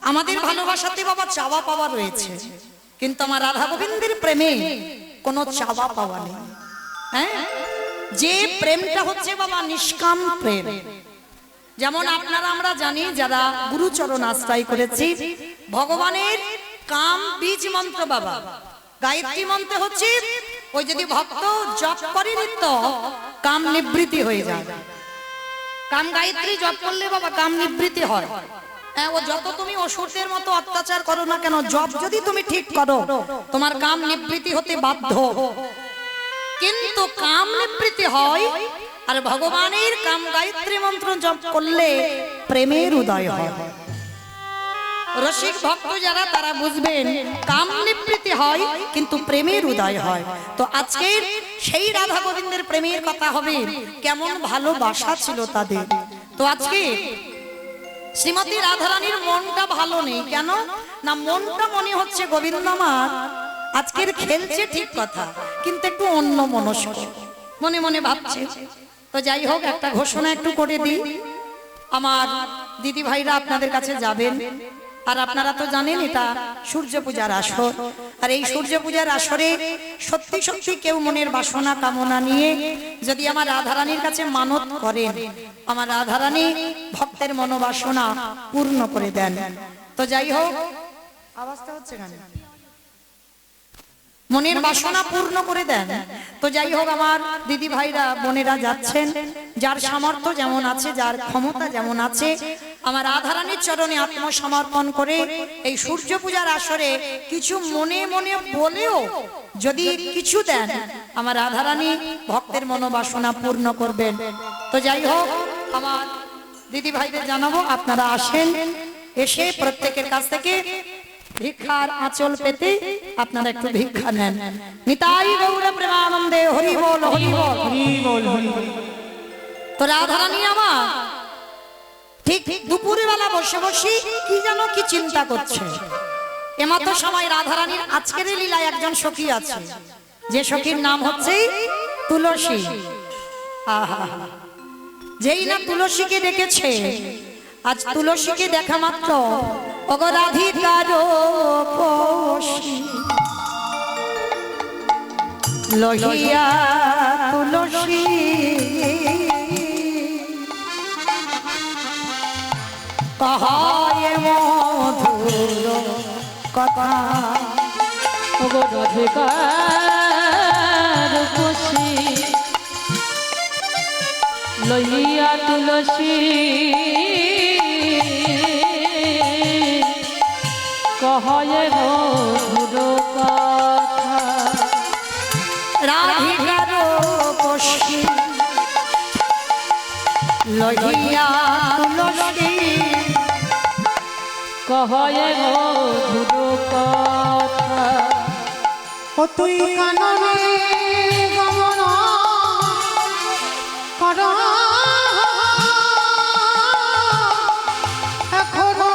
আমাদের ভালোবাসাতে বাবা চাওয়া পাওয়া রয়েছে, কিন্তু আমার রাধা গোবিন্দের প্রেমে কোনো চাওয়া পাওয়া নেই। হ্যাঁ, যে প্রেমটা হচ্ছে বাবা নিষ্কাম প্রেম। যেমন আপনারা আমরা জানি যারা গুরুচরণ আশ্রয় করেছি, ভগবানের কাম বীজ মন্ত্র বাবা গায়ত্রী মন্ত্র হচ্ছে ওই যদি ভক্ত জপ করে নিত্য কাম নিবৃত্তি হয়ে যায়। কাম গায়ত্রী জপ করলে বাবা কাম নিবৃত্তি হয়। ও যত তুমি অসুরদের মতো অত্যাচার করো না কেন, জপ যদি তুমি ঠিক করো তোমার কাম নিবৃত্তি হতে বাধ্য। কিন্তু কাম নিবৃত্তি হয় আর ভগবানের কাম গায়ত্রী মন্ত্র জপ করলে প্রেমের উদয় হয়। রসিক ভক্ত যারা তারা বুঝবেন কাম নিবৃত্তি হয় কিন্তু প্রেমের উদয় হয়। তো আজকের সেই রাধা গোবিন্দের প্রেমের কথা হবে, কেমন ভালোবাসা ছিল তাদের। তো আজকে শ্রীমতী রাধারানীর মনটা ভালো নেই কেন না, মনটা মনে হচ্ছে গোবিন্দ আমার আজকের খেলছে ঠিক কথা, কিন্তু একটু অন্য মনস্ক মনে মনে ভাবছে। তো যাই হোক, একটা ঘোষণা একটু করে দিই। আমার দিদি ভাইরা আপনাদের কাছে যাবেন, আর আপনারা তো জানেন এটা সূর্য পূজার আসর। আর এই সূর্য পূজার আসরে সত্যি সত্যি কেউ মনের বাসনা কামনা নিয়ে যদি আমার রাধারানীর কাছে মানত করেন, আমার রাধারানী ভক্তের মনোবাসনা পূর্ণ করে দেন। তো যাই হোক, আওয়াজটা হচ্ছে কেন, মনের বাসনা পূর্ণ করে দেন। তো যাই হোক, আমার দিদি ভাইরা বোনেরা যাচ্ছেন, যার সামর্থ্য যেমন আছে, যার ক্ষমতা যেমন আছে, আমার রাধারানীর চরণে আত্মসমর্পণ করে এই সূর্য পূজার আসরে কিছু মনে মনে বলেও যদি কিছু দেন, আমার রাধারানী ভক্তের মনোবাসনা পূর্ণ করবেন। তো যাই হোক, আমার দিদি ভাইদের জানাবো আপনারা আসেন, এসে প্রত্যেকের কাছ থেকে ভিক্ষার আঁচল পেতে আপনারা একটু ভিক্ষা নেন। নিতাই গৌর প্রেমানন্দে হরি বল হরি বল হরি বল হরি বল। তো রাধারানী আমার ঠিক দুপুরে বেলা বসে বসে কি যেন কি চিন্তা করছে। এমতো সময় রাধারানীর আজকের লীলায় একজন সখী আছে, যে সখীর নাম হচ্ছে তুলসী। আহা, যেই না তুলসীকে ডেকেছে, আজ তুলসীকে দেখা মাত্র অগরাধিকার লহিয়া তুলসী কহায় মধুর কথা, অগরাধিকার লহিয়া তুলসী কহয়ে মধুর কথা, রাধিকার পশি লহিয়া তুলসী কহয়ে মধুর কথা। ও তুই কাননে গমন কর এখনো,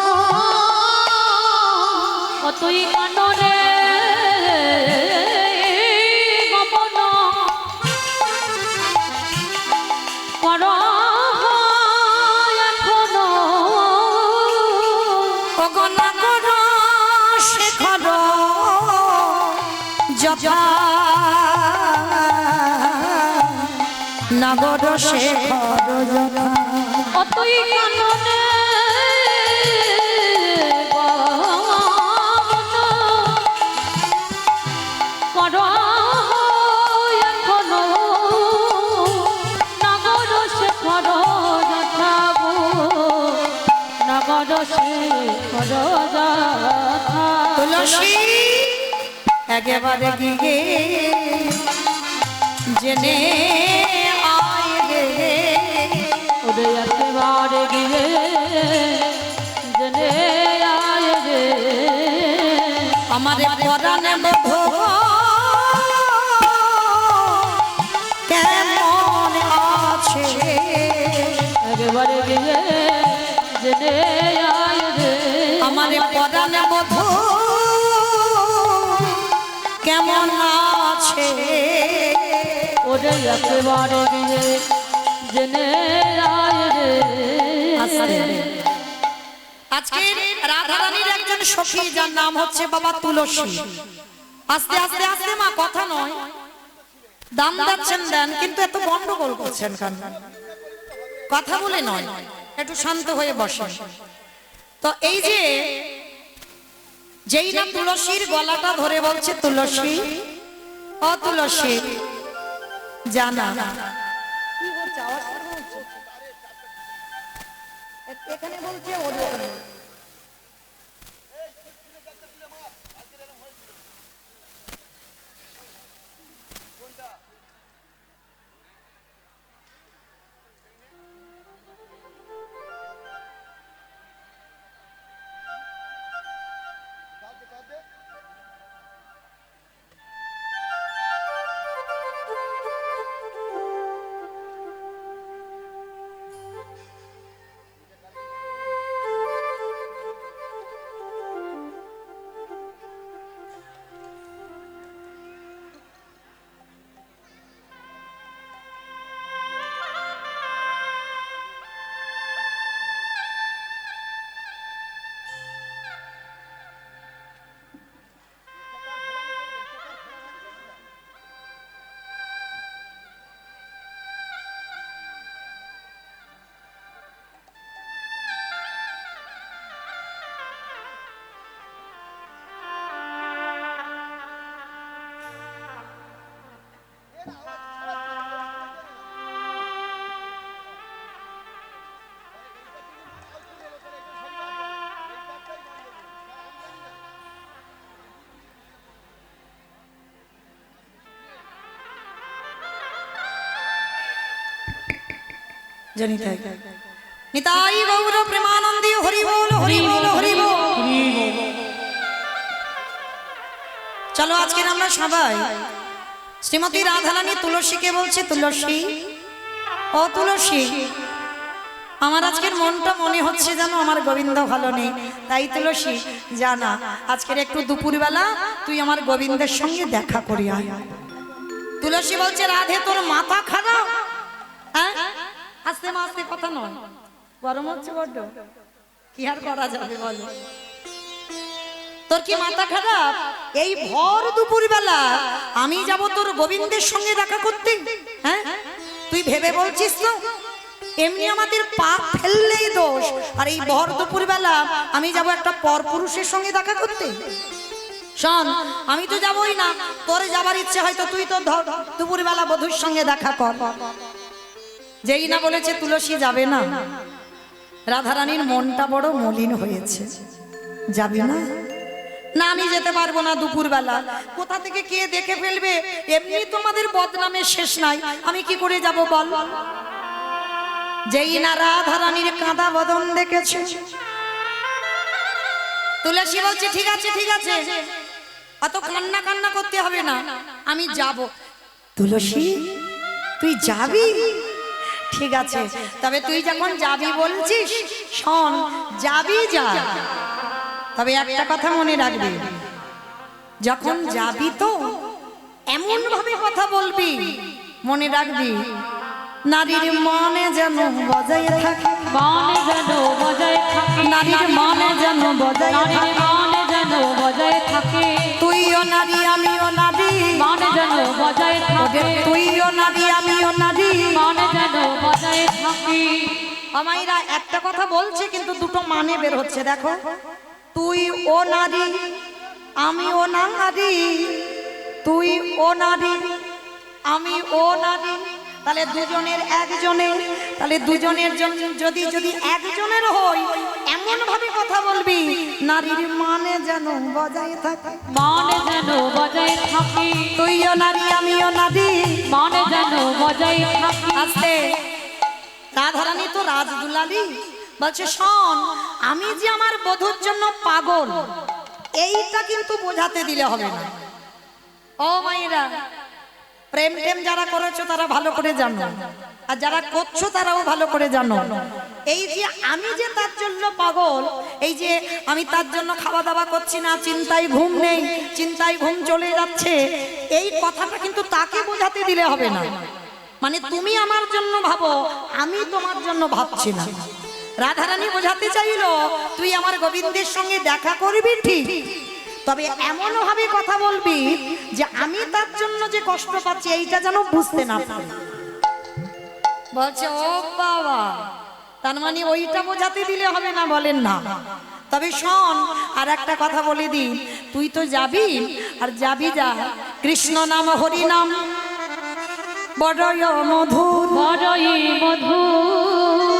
ও তুই কাননে গমন কর এখনো, অগনাগর শেখর জপা নগর শেখর জপা। ও তুই কাননে কর এখনো, নগর শেখর যথাবো, নগর শেখর যথা। তুলসী একেবারে গিয়ে জেনে আয় রে, ওরে একেবারে গিয়ে জেনে আয় রে, আমার পরাণে মধু কেমন আছে, একেবারে গিয়ে জেনে আয় রে, আমার পরাণে মধু কেমন আছে, ওরে একেবারে গিয়ে জেনে আয় রে। আজকে রাধারানীর একজন সখী যার নাম হচ্ছে বাবা তুলসী। আস্তে আস্তে আস্তে মা, কথা নয়, দাম দিচ্ছেন দেন, কিন্তু এত গন্ডগোল করছেন কেন? কথা বলে নয়, একটু শান্ত হয়ে বসেন। তো এই যে যেই না তুলসীর গলাটা ধরে বলছে, তুলসী ও তুলসী জানা, এখানে বলছে জানি তাই। নিতাই গৌর প্রেমানন্দী, হরি বল হরি বল হরি বল। চলো আজকের আমরা সবাই শ্রীমতী রাধারানী তুলসীকে বলছে, তুলসী ও তুলসী, আমার আজকের মনটা মনে হচ্ছে যেন আমার গোবিন্দ ভালো নেই, তাই তুলসী জানা আজকের একটু দুপুরবেলা তুই আমার গোবিন্দের সঙ্গে দেখা করি আয়। তুলসী বলছে, রাধে তোর মাথা খারাপ? হ্যাঁ, আস্তে মা, আস্তে, কথা নয়, গরম হচ্ছে বড্ড, কি আর করা যাবে বলো? তোর কি মাথা খারাপ? এই ভর দুপুর বেলা আমি যাব তোর গোবিন্দের সঙ্গে দেখা করতে? হ্যাঁ, তুই ভেবে বলছিস তো এমনি আমাদের পাপ ফেললেই দোষ, আর এই ভর দুপুর বেলা আমি যাব একটা পরপুরুষের সঙ্গে দেখা করতে? শোন, আমি তো যাবই না, তোর যাবার ইচ্ছে হয়তো তুই তো দুপুর বেলা বধূর সঙ্গে দেখা কর। যেই না বলেছে তুলসী যাবে না, রাধারানীর মনটা বড় মলিন হয়েছে। যাবি না? না, আমি যেতে পারবো না দুপুর বেলা, কোথা থেকে কে দেখে ফেলবে, এমনি তোমাদের বদনামের শেষ নাই, আমি কি করে যাব বল? যেই না রাধারানীর কাঁদা বদন দেখেছে, তুলসী বলছে, ঠিক আছে ঠিক আছে, অত কান্না কান্না করতে হবে না, আমি যাব। তুলসী, তুই যাবি? ঠিক আছে, তবে তুই যখন যাবি বলছিস, শোন, যাবি যা, তবে একটা কথা মনে রাখবি, যখন যাবি তো এমন ভাবে কথা বলবি, মনে রাখবি নারীর মনে যেন বজায় থাকে, মনে যেন বজায় থাকে, নারীর মনে যেন বজায় থাকে, মনে যেন বজায় থাকে, তুইও নারী আমিও নারী, মনে যেন বজায় থাকে, তুইও নারী আমিও নারী, মনে যেন বজায় থাকে। আমাইরা একটা কথা বলছে কিন্তু দুটো মানে বের হচ্ছে, দেখো, তুই ও নারী আমি ও নারী, তুই ও নারী আমি ও নারী, তাহলে দুজনের একজনের, তাহলে দুজনের জন্য যদি যদি একজনের হই এমন ভাবে কথা বলবি নারীর মানে যেন বজায় থাকে, মনে যেন বজায় থাকে, তুইও নারী আমিও নারী, মনে যেন বজায় থাকে। আস্তে, রাধারানী তো রাজদুলালি বলছে, শোন, আমি যে আমার বধূর জন্য পাগল এইটা কিন্তু বোঝাতে দিলে হবে না। ও মাইরা, প্রেম টেম যারা করেছো তারা ভালো করে জানো, আর যারা করছো তারাও ভালো করে জানো, এই যে আমি যে তার জন্য পাগল, এই যে আমি তার জন্য খাওয়া দাওয়া করছি না, চিন্তায় ঘুম নেই, চিন্তায় ঘুম চলে যাচ্ছে, এই কথাটা কিন্তু তাকে বোঝাতে দিলে হবে না। মানে তুমি আমার জন্য ভাবো, আমি তোমার জন্য ভাবছি না, রাধারানী বোঝাতে চাইলো তুই আমার গোবিন্দের সঙ্গে দেখা করবি ঠিক, তবে এমন ভাবে কথা বলবি যে আমি তার জন্য যে কষ্ট পাচ্ছি এইটা যেন বুঝতে না পারি। বলছে ও বাবা, তার মানে ওইটা বোঝাতে দিলে হবে না? বলেন না। তবে শোন, আর একটা কথা বলে দিই, তুই তো যাবি, আর যাবি যা, কৃষ্ণ নাম হরি নাম বড়ই মধুর, বড়ই মধুর,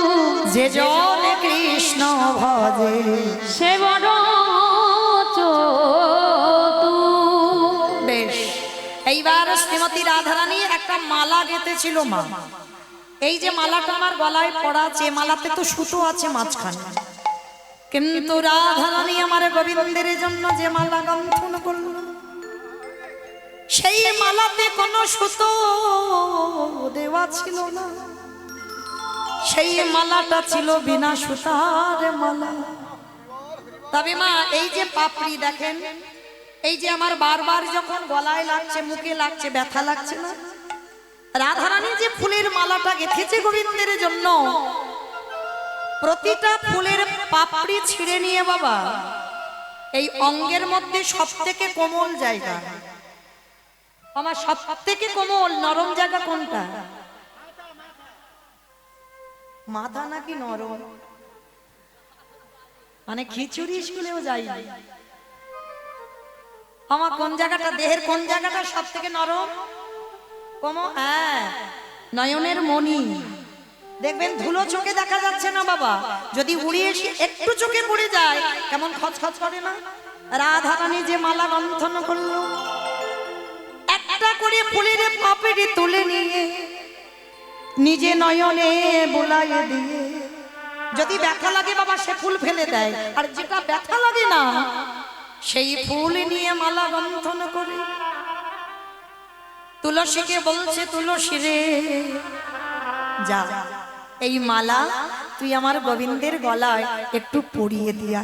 যে জনে কৃষ্ণ ভজে সে বড় চতুর। বেশ, এইবার শ্রীমতী রাধারানী একটা মালা গেঁথেছিল মা। এই যে মালাটা আমার গলায় পড়া আছে, মালাতে তো সুতো আছে মাঝখানে, কিন্তু রাধারানী আমার গোবিন্দের জন্য যে মালা গন্থন করল, সেই মালাতে কোনো সুতো দেওয়া ছিল না। সেই মালাটা ছিল বিনা সুতার মালা। তবে মা, এই যে পাপড়ি দেখেন, এই যে আমার বারবার যখন গলায় লাগছে, মুখে লাগছে, ব্যথা লাগছে না, রাধারানী যে ফুলের মালাটা গেঁথেছে গোবিন্দের জন্য, প্রতিটা ফুলের পাপড়ি ছিঁড়ে নিয়ে বাবা এই অঙ্গের মধ্যে সব থেকে কোমল জায়গা, আমার সব থেকে কোমল নরম জায়গা কোনটা? মাথা নাকি নরম? মানে খিচুড়ি স্কুলেও যাই আমার কোন জায়গাটা, দেহের কোন জায়গাটা সব থেকে নরম? হ্যাঁ, নয়নের মণি। দেখবেন ধুলো চোখে দেখা যাচ্ছে না বাবা, যদি উড়িয়ে এসে একটু চোখে পড়ে যায় কেমন খচখচ করে না? রাধারানী যে মালা গন্থন করলো, একটা করে ফুলের পাপড়ি তুলে নিয়ে নিজে নয়নে বোলাইয়ে দিয়ে, যদি ব্যথা লাগে বাবা সে ফুল ফেলে দেয়, আর যেটা ব্যথা লাগে না সেই ফুল নিয়ে মালা গন্থন করে তুলসীকে বলছে, তুলসী রে যা, এই মালা তুই আমার গোবিন্দের গলায় একটু পরিয়ে দিয়া,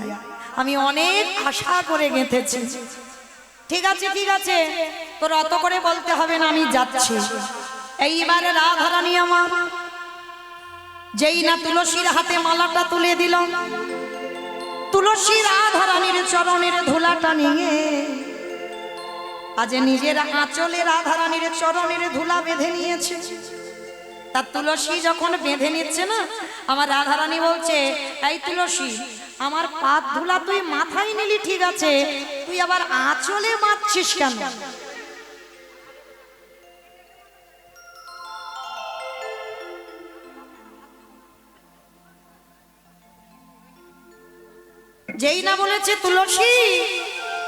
আমি অনেক আশা করে গেঁথেছি। ঠিক আছে ঠিক আছে, তোর অত করে বলতে হবে না, আমি যাচ্ছি। এইবার রাধারানী আমার যেই না তুলসীর হাতে মালাটা তুলে দিল, তুলসী রাধারানীর চরণের ধুলাটা নিয়ে আজ নিজের আঁচলে রাধারানীর চরণের ধুলা বেঁধে নিয়েছে। তার তুলসী যখন বেঁধে নিচ্ছে না, আমার রাধারানী বলছে, এই তুলসী, আমার পাত ধুলা তুই মাথায় নিলি ঠিক আছে, তুই আবার আঁচলে বাঁধছিস কেন? যেই না বলেছে, তুলসী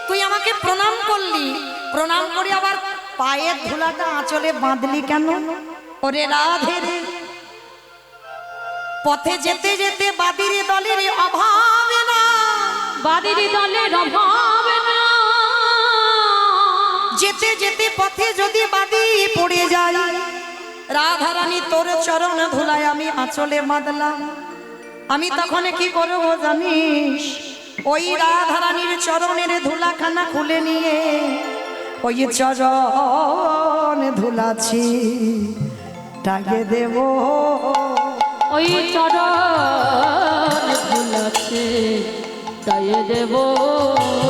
তুই আমাকে প্রণাম করলি, প্রণাম করে আবার পায়ের ধুলাটা আঁচলে বাঁধলি কেন? ওরে রাধে রে, পথে যেতে যেতে বাদির দলের অভাবে না, বাদির দলের অভাবে না, যেতে যেতে পথে যদি বাদি পড়ে যায়, রাধারানী তোর চরণ ধুলায় আমি আঁচলে বাঁধলাম, আমি তখন কি করবো জানিস? ওই রাধারানীর চরণের ধুলাখানা খুলে নিয়ে ওই চরণ ধুলাছি টাকে দেব, ওই চরণ ধুলাছে গায়ে দেব,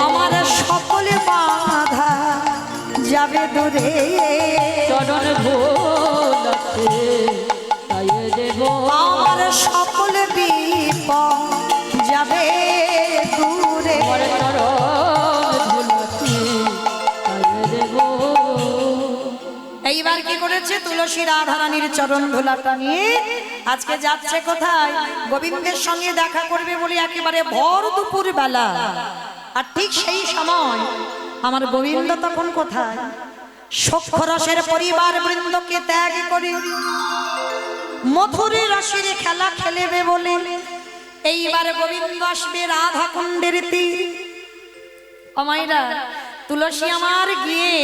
আমার সকলে বাধা যাবে দূরে, চরণ ধুলাছে গায়ে দেব, আমার সকল বিপদ যাবে দূরে। আমার চরণ ধুলাছে গায়ে দেব। এইবার কি করেছে? তুলসী রাধারানীর চরণ ধুলাটা নিয়ে আজকে যাচ্ছে কোথায়? গোবিন্দের সঙ্গে দেখা করবে বলে একেবারে ভর দুপুর বেলা। আর ঠিক সেই সময় আমার গোবিন্দ তখন কোথায়? সখ্যরসের পরিবার বৃন্দকে ত্যাগ করে মধুর রসের খেলা খেলেবে বলে এইবার গোবিন্দ আসবে রাধা কুণ্ডের তীর। অমাইরা, তুলসী আমার গিয়ে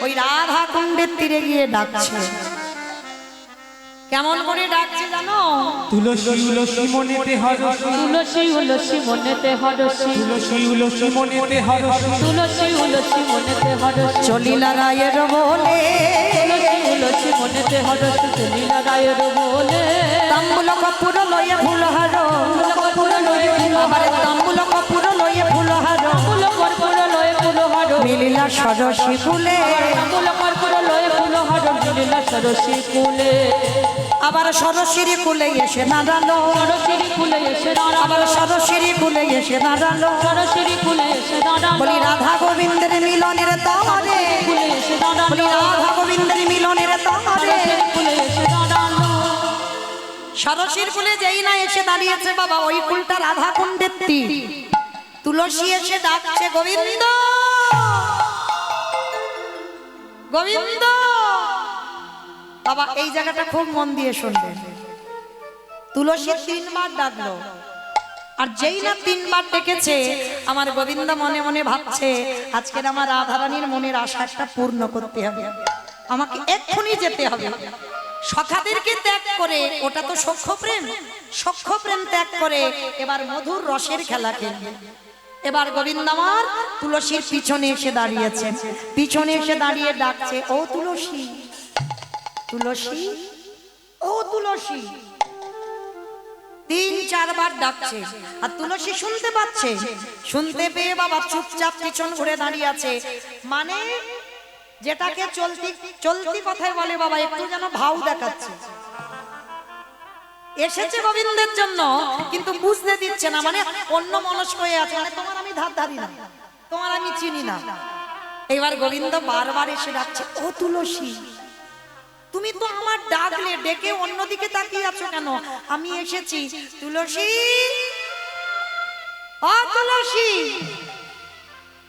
ওই রাধা কুণ্ডের তীরে গিয়ে ডাকছে, কেমন করে ডাকছে জানো? তুলসী উলসী মনেতে হরসী, তুলসী উলসী মনেতে হরসী, তুলসী উলসী মনেতে হরসী, তুলসী উলসী মনেতে হরসী, চলিলা রায়ের বলে তুলসী উলসী মনেতে হরসী, চলিলা রায়ের বলে। তাম্বুল কপুর লয়ে ফুলহার, কর্পূর লয়ে ফুলহার, আবার তাম্বুল কপুর লয়ে ফুলহার, তাম্বুল কর্পূর লয়ে ফুলহার, মিলিলা সরসী ফুলে, তাম্বুল কর্পূর লয়ে ফুলহার, মিলিলা সরসী কুলে। আবার সরসির কুলে এসে দাঁড়ালো, সরসিরি কুলে এসে দাঁড়ালো, আবার সরসির কুলে এসে দাঁড়ালো। সরসিরি কুলে এসে দাঁড়ালো, বলি রাধা গোবিন্দের মিলনের তরে, কুলে এসে বলি দাঁড়ালো, রাধা গোবিন্দের মিলনের তরে। সরসিরি কুলে এসে দাঁড়ালো। সরসির কুলে যেই না এসে দাঁড়িয়েছে বাবা, ওই কুলটা রাধা কুণ্ডের তীর। তুলসী এসে ডাকছে গোবিন্দ, গোবিন্দ। বাবা এই জায়গাটা খুব মন দিয়ে শুনবেন। তুলসী 3 বার ডাকলো, আর যেই না 3 বার ডেকেছে, আমার গোবিন্দ মনে মনে ভাবছে আজকের আমার রাধারানীর মনের আশা একটা পূর্ণ করতে হবে, আমাকে এক্ষুনি যেতে হবে। সখাদেরকে ত্যাগ করে, ওটা তো সখ্য প্রেম, সখ্য প্রেম ত্যাগ করে এবার মধুর রসের খেলা খেলবে। এবার গোবিন্দ আমার তুলসীর পিছনে এসে দাঁড়িয়েছে, পিছনে এসে দাঁড়িয়ে ডাকছে, ও তুলসী, তুলসী, ও তুলসী। 3-4 বার ডাকছে, আর তুলসী শুনতে পাচ্ছে। শুনতে পেয়ে বাবা চুপচাপ পিছন ঘুরে দাঁড়িয়ে আছে। মানে যেটাকে চলতি চলতি কথায় বলে বাবা, একটু যেন ভাও দেখাচ্ছে। এসেছে গোবিন্দের জন্য, কিন্তু বুঝতে দিচ্ছে না, মানে অন্য মনস্ক হয়ে আছে, মানে তোমার আমি ধার ধারি না, তোমার আমি চিনি না। এবার গোবিন্দ বারবার এসে ডাকছে, ও তুলসী, তুমি তো আমার ডাকলে, ডেকে অন্যদিকে তাকিয়ে আছো কেন? আমি এসেছি। তুলসী, ও তুলসী,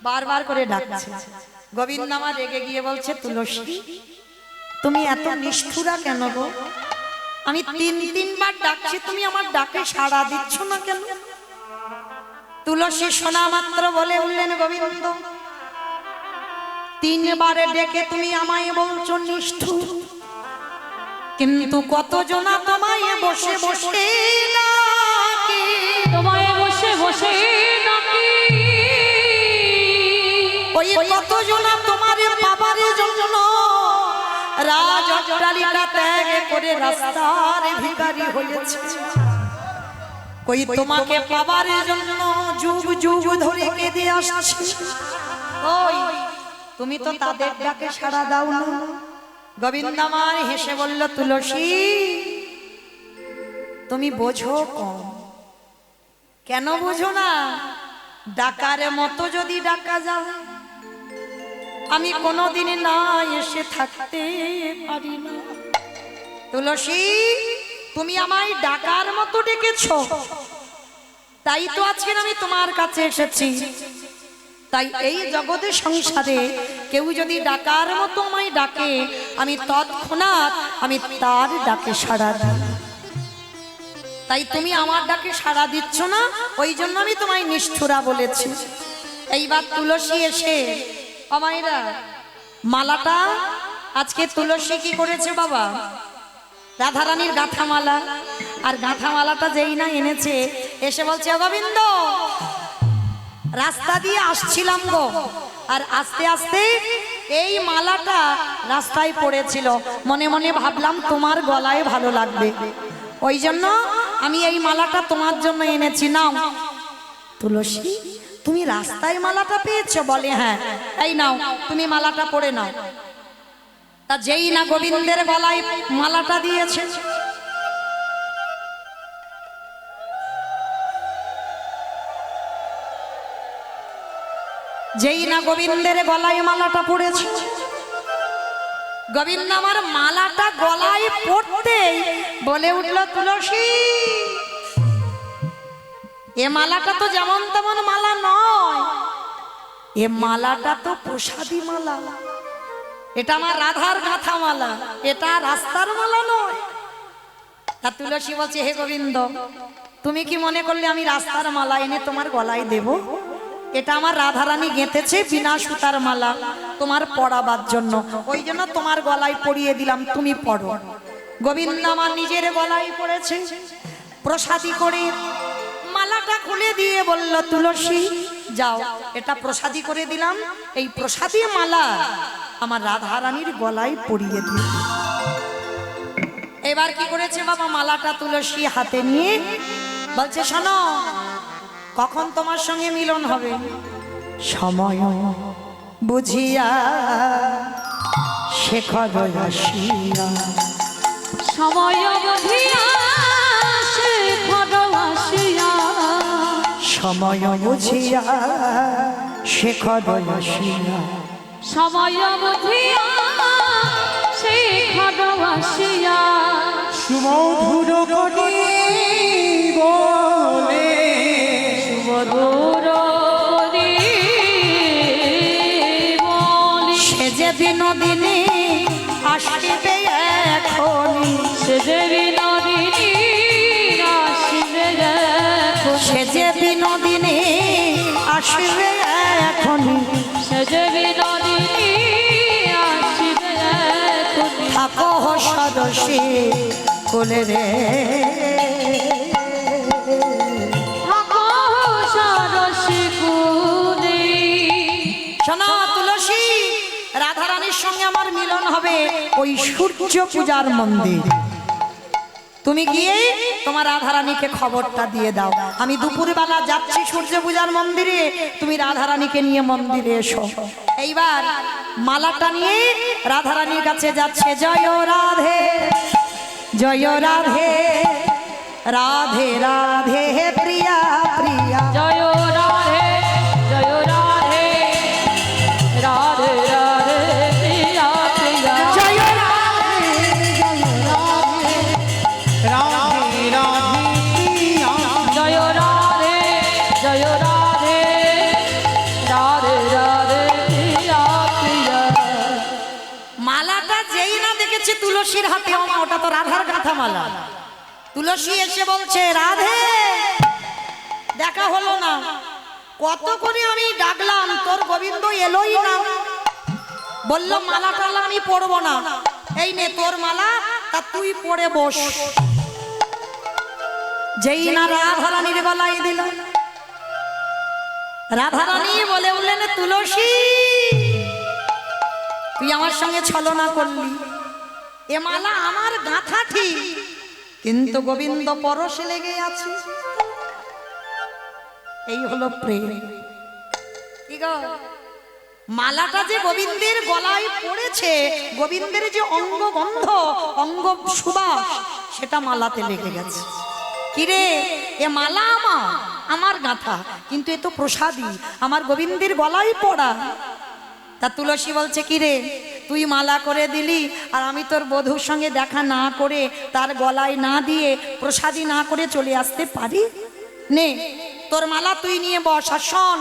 বারবার করে ডাকছে। গোবিন্দ আমার রেগে গিয়ে বলছে, তুলসী তুমি এত নিষ্ঠুরা কেন গো? আমি 3 বার ডাকছি, তুমি আমার ডাকে সাড়া দিচ্ছ না কেন? তুলসী শোনা মাত্র বলে উঠলেন, গোবিন্দ 3 বারে ডেকে তুমি আমায় বলছো নিষ্ঠুর, কিন্তু কতজনা তোমায় বসে বসে ডাকে, তোমায় বসে বসে ডাকি, ওই কতজনা তোমার বাবার জন্য রাজ অট্টালিকা ত্যাগ করে রাস্তার ভিখারি হয়েছে। ওই তোমাকে পাবার জন্য যুগ যুগ ধরে কেঁদে আসছে, ওই তুমি তো তাদের ডাকে সাড়া দাও না। গোবিন্দ আমার হেসে বলল, তুলসী তুমি বোঝো কম। কেন বোঝো না? ডাকার মতো যদি ডাকা যায়, আমি কোনোদিন না এসে থাকতে পারি না। তুলসী তুমি আমায় ডাকার মতো ডেকেছো, তাই তো আজকে আমি তোমার কাছে এসেছি। তাই এই জগতের সংসারে কেউ যদি ডাকার মতো আমায় ডাকে, আমি তৎক্ষণাৎ আমি তার ডাকে সাড়া দিই। তাই তুমি আমার ডাকে সাড়া দিচ্ছ না, ওই জন্য আমি তোমায় নিষ্ঠুরা বলেছি। এইবার তুলসী এসে, আমায়রা মালাটা আজকে তুলসী কি করেছে বাবা? রাধারানীর গাঁথা মালা, আর গাঁথা মালাটা যেই না এনেছে, এসে বলছে, গোবিন্দ রাস্তা দিয়ে আসছিলাম গো, আর আস্তে আস্তে এই মালাটা রাস্তায় পড়েছিল, মনে মনে ভাবলাম তোমার গলায় ভালো লাগবে, ওই জন্য আমি এই মালাটা তোমার জন্য এনেছি, নাও। তুলসী তুমি রাস্তায় মালাটা পেয়েছো? বলে হ্যাঁ। এই নাও, তুমি মালাটা পরে নাও। তা যেই না গোবিন্দের গলায় মালাটা দিয়েছে, যেই না গোবিন্দের গলায় মালাটা পড়েছে, গোবিন্দ আমার মালাটা গলায় পড়তেই বলে উঠল, তুলসী এ মালাটা তো যেমন তেমন মালা নয়, এ মালাটা তো প্রসাদী মালা, এটা আমার রাধার গাঁথা মালা, এটা রাস্তার মালা নয়। তা তুলসী বলছে, হে গোবিন্দ তুমি কি মনে করলে আমি রাস্তার মালা এনে তোমার গলায় দেব? এটা আমার রাধারানী গেঁথেছে বিনা সুতার মালা তোমার পরাবার জন্য, ওই জন্য তোমার গলায় পরিয়ে দিলাম, তুমি পড়ো। গোবিন্দ আমার নিজের গলায় পড়েছে, প্রসাদী করে মালাটা খুলে দিয়ে বলল, তুলসী যাও, এটা প্রসাদী করে দিলাম, এই প্রসাদী মালা আমার রাধা রানীর গলায় পরিয়ে দিই। এবার কি করেছে বাবা, মালাটা তুলসী হাতে নিয়ে বলছে, শোনো, কখন তোমার সঙ্গে মিলন হবে? সময় বুঝিয়া শেখর আসিয়া, সময় বুঝিয়া শেখর আসিয়া, সময় বুঝিয়া শেখর আসিয়া, সময় বুঝিয়া শেখর আসিয়া, সুমধুর করি বলে সুমধুর করি বলি, সে যে বিনোদিনী আসিবে এখনি, সে যে বিনোদিনী আসিবে এখন, সে যে বিনোদিনী আসিবে এখনি, সে যে বিনোদিনী আসিবে এখন, থাকো সদস্যে কোলে রে, থাকো সরসী কুলে। শোনো তুলসী, রাধা রানীর সঙ্গে আমার মিলন হবে ওই সূর্য পূজার মন্দির। তুমি গিয়ে তোমার রাধা রানীকে খবরটা দিয়ে দাও, আমি দুপুরবেলা যাচ্ছি সূর্য পূজার মন্দিরে, তুমি রাধা রানীকে নিয়ে মন্দিরে এসো। এইবার মালাটা নিয়ে রাধা রানীর কাছে যাচ্ছে, জয় রাধে, জয় রাধে, রাধে রাধে প্রিয়া প্রিয়া, জয় রাধে, জয় রাধে, রাধে রাধে প্রিয়া প্রিয়া, জয় রাধে, জয় রাধে, রাধে রাধিয়া জয় রাধে, জয় রাধে, রাধে রাধে প্রিয়া প্রিয়া। মালাটা যেই না দেখেছে তুলসীর হাতে, ওটা তো রাধার গাঁথা মালা। তুলসী এসে বলছে, রাধে, দেখা হলো না, কত করে আমি ডাকলাম, তোর গোবিন্দ এলোই না। বলল, মালা টালা আমি পরবো না, এই নে তোর মালা, তা তুই পরে বস। যেই না রাধা রানীর গলায় দিল, রাধা রানী বলে উঠলেন, তুলসী, তুই আমার সঙ্গে ছলনা করলি, এ মালা আমার গাঁথা ঠিক, কিন্তু গোবিন্দ পরশে লেগে আছে। এই হলো প্রেম। কি গো, মালাটা যে গোবিন্দের গলায় পড়েছে, গোবিন্দের যে অঙ্গ গন্ধ, অঙ্গ সুবাস, সেটা মালাতে লেগে গেছে। কিরে, এ মালা আমার, আমার গাঁথা, কিন্তু এ তো প্রসাদী, আমার গোবিন্দের গলায় পড়া। তা তুলসী বলছে, কিরে, তুই মালা করে দিলি, আর আমি তোর বধূর সঙ্গে দেখা না করে, তার গলায় না দিয়ে, প্রসাদী না করে চলে আসতে পারি? নে তোর মালা তুই নিয়ে বস। আর শোন,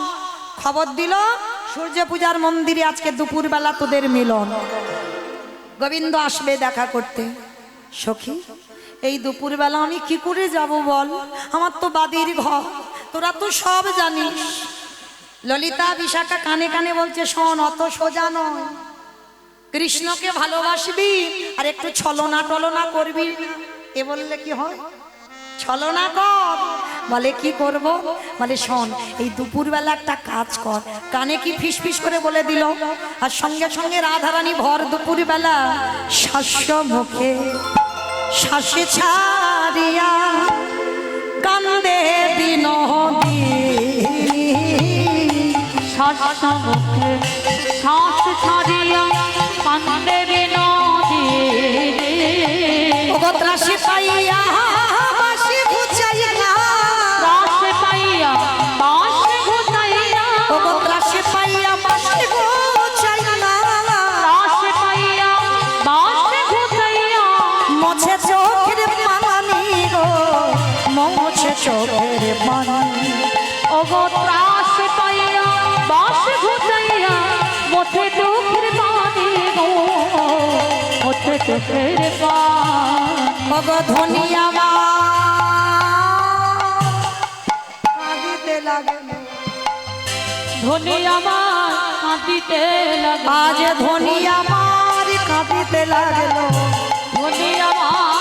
খবর দিল সূর্য পূজার মন্দিরে আজকে দুপুরবেলা তোদের মিলন, গোবিন্দ আসবে দেখা করতে। সখী, এই দুপুরবেলা আমি কি করে যাব বল, আমার তো বাদির ঘর, তোরা তো সব জানিস। ললিতা বিশাখা কানে কানে বলছে, শোন, অত সোজা নয়, কৃষ্ণকে ভালোবাসবি আর একটু ছলনা টলনা করবি, এ বললে কি হয়? ছলনা কর। বলে, কি করব? বলে, শোন, এই দুপুরবেলা একটা কাজ কর। কানে কি ফিসফিস করে বলে দিল, আর সঙ্গে সঙ্গে রাধারানী ভর দুপুরবেলা শস্য মুখে শ্বাসে ছাড়িয়া কান্দে বিনোদী, শ্বাস মুখে শ্বাস ছাড়িয়া কান্দে বিনোদিনী, ওগো ত্রাসে পাইয়া বাঁশি ঘুচাইয়া, ত্রাসে পাইয়া বাঁশি ঘুচাইয়া, ওগো ত্রাসে পাইয়া বাঁশি ঘুচাইয়া, ত্রাসে পাইয়া বাঁশি ঘুচাইয়া, মোছে চোখের পানি গো, মোছে চোখের পানি, ওগো ত্রাসে পাইয়া বাঁশি ঘুচাইয়া, মোছে চোখের পানি গো, মোছে চোখের পানি। ওগো ধনিয়া মা কাঁদিতে লাগলো, ধনী আমার কাঁদিতে লাগলো, আজ ধনিয়া মার কাঁদিতে লাগলো, ধনী আমার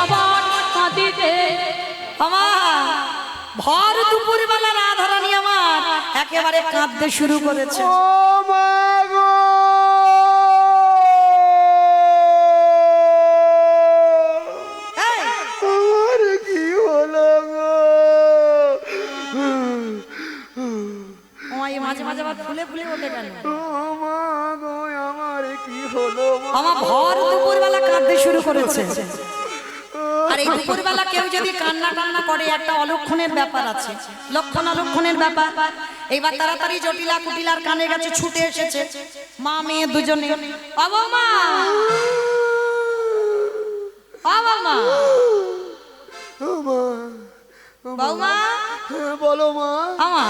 আবার কাঁদিতে। আমার ভর দুপুর বেলা রাধারানী আমার একেবারে কাঁদতে শুরু করেছে। ও মা গো, এই, আমার কি হলো গো? ও মা, এই মাঝে মাঝে আবার ফুলে ফুলে ওঠে কেন? ও মা গো, আমার কি হলো মা? আমার ভর দুপুর বেলা কাঁদতে শুরু করেছে। আর এই দুপুর বেলা কেউ যদি কান্না টান্না করে, একটা অলক্ষণের ব্যাপার আছে, লক্ষণ অলক্ষণের ব্যাপার। এইবার তাড়াতাড়ি জটিলা কুটিলার কানে গেছে, ছুটে এসেছে মা মেয়ে দুজনে। বাবা মা, বাবা মা, ও মা, বৌমা, হ্যাঁ, বলো মা। আমা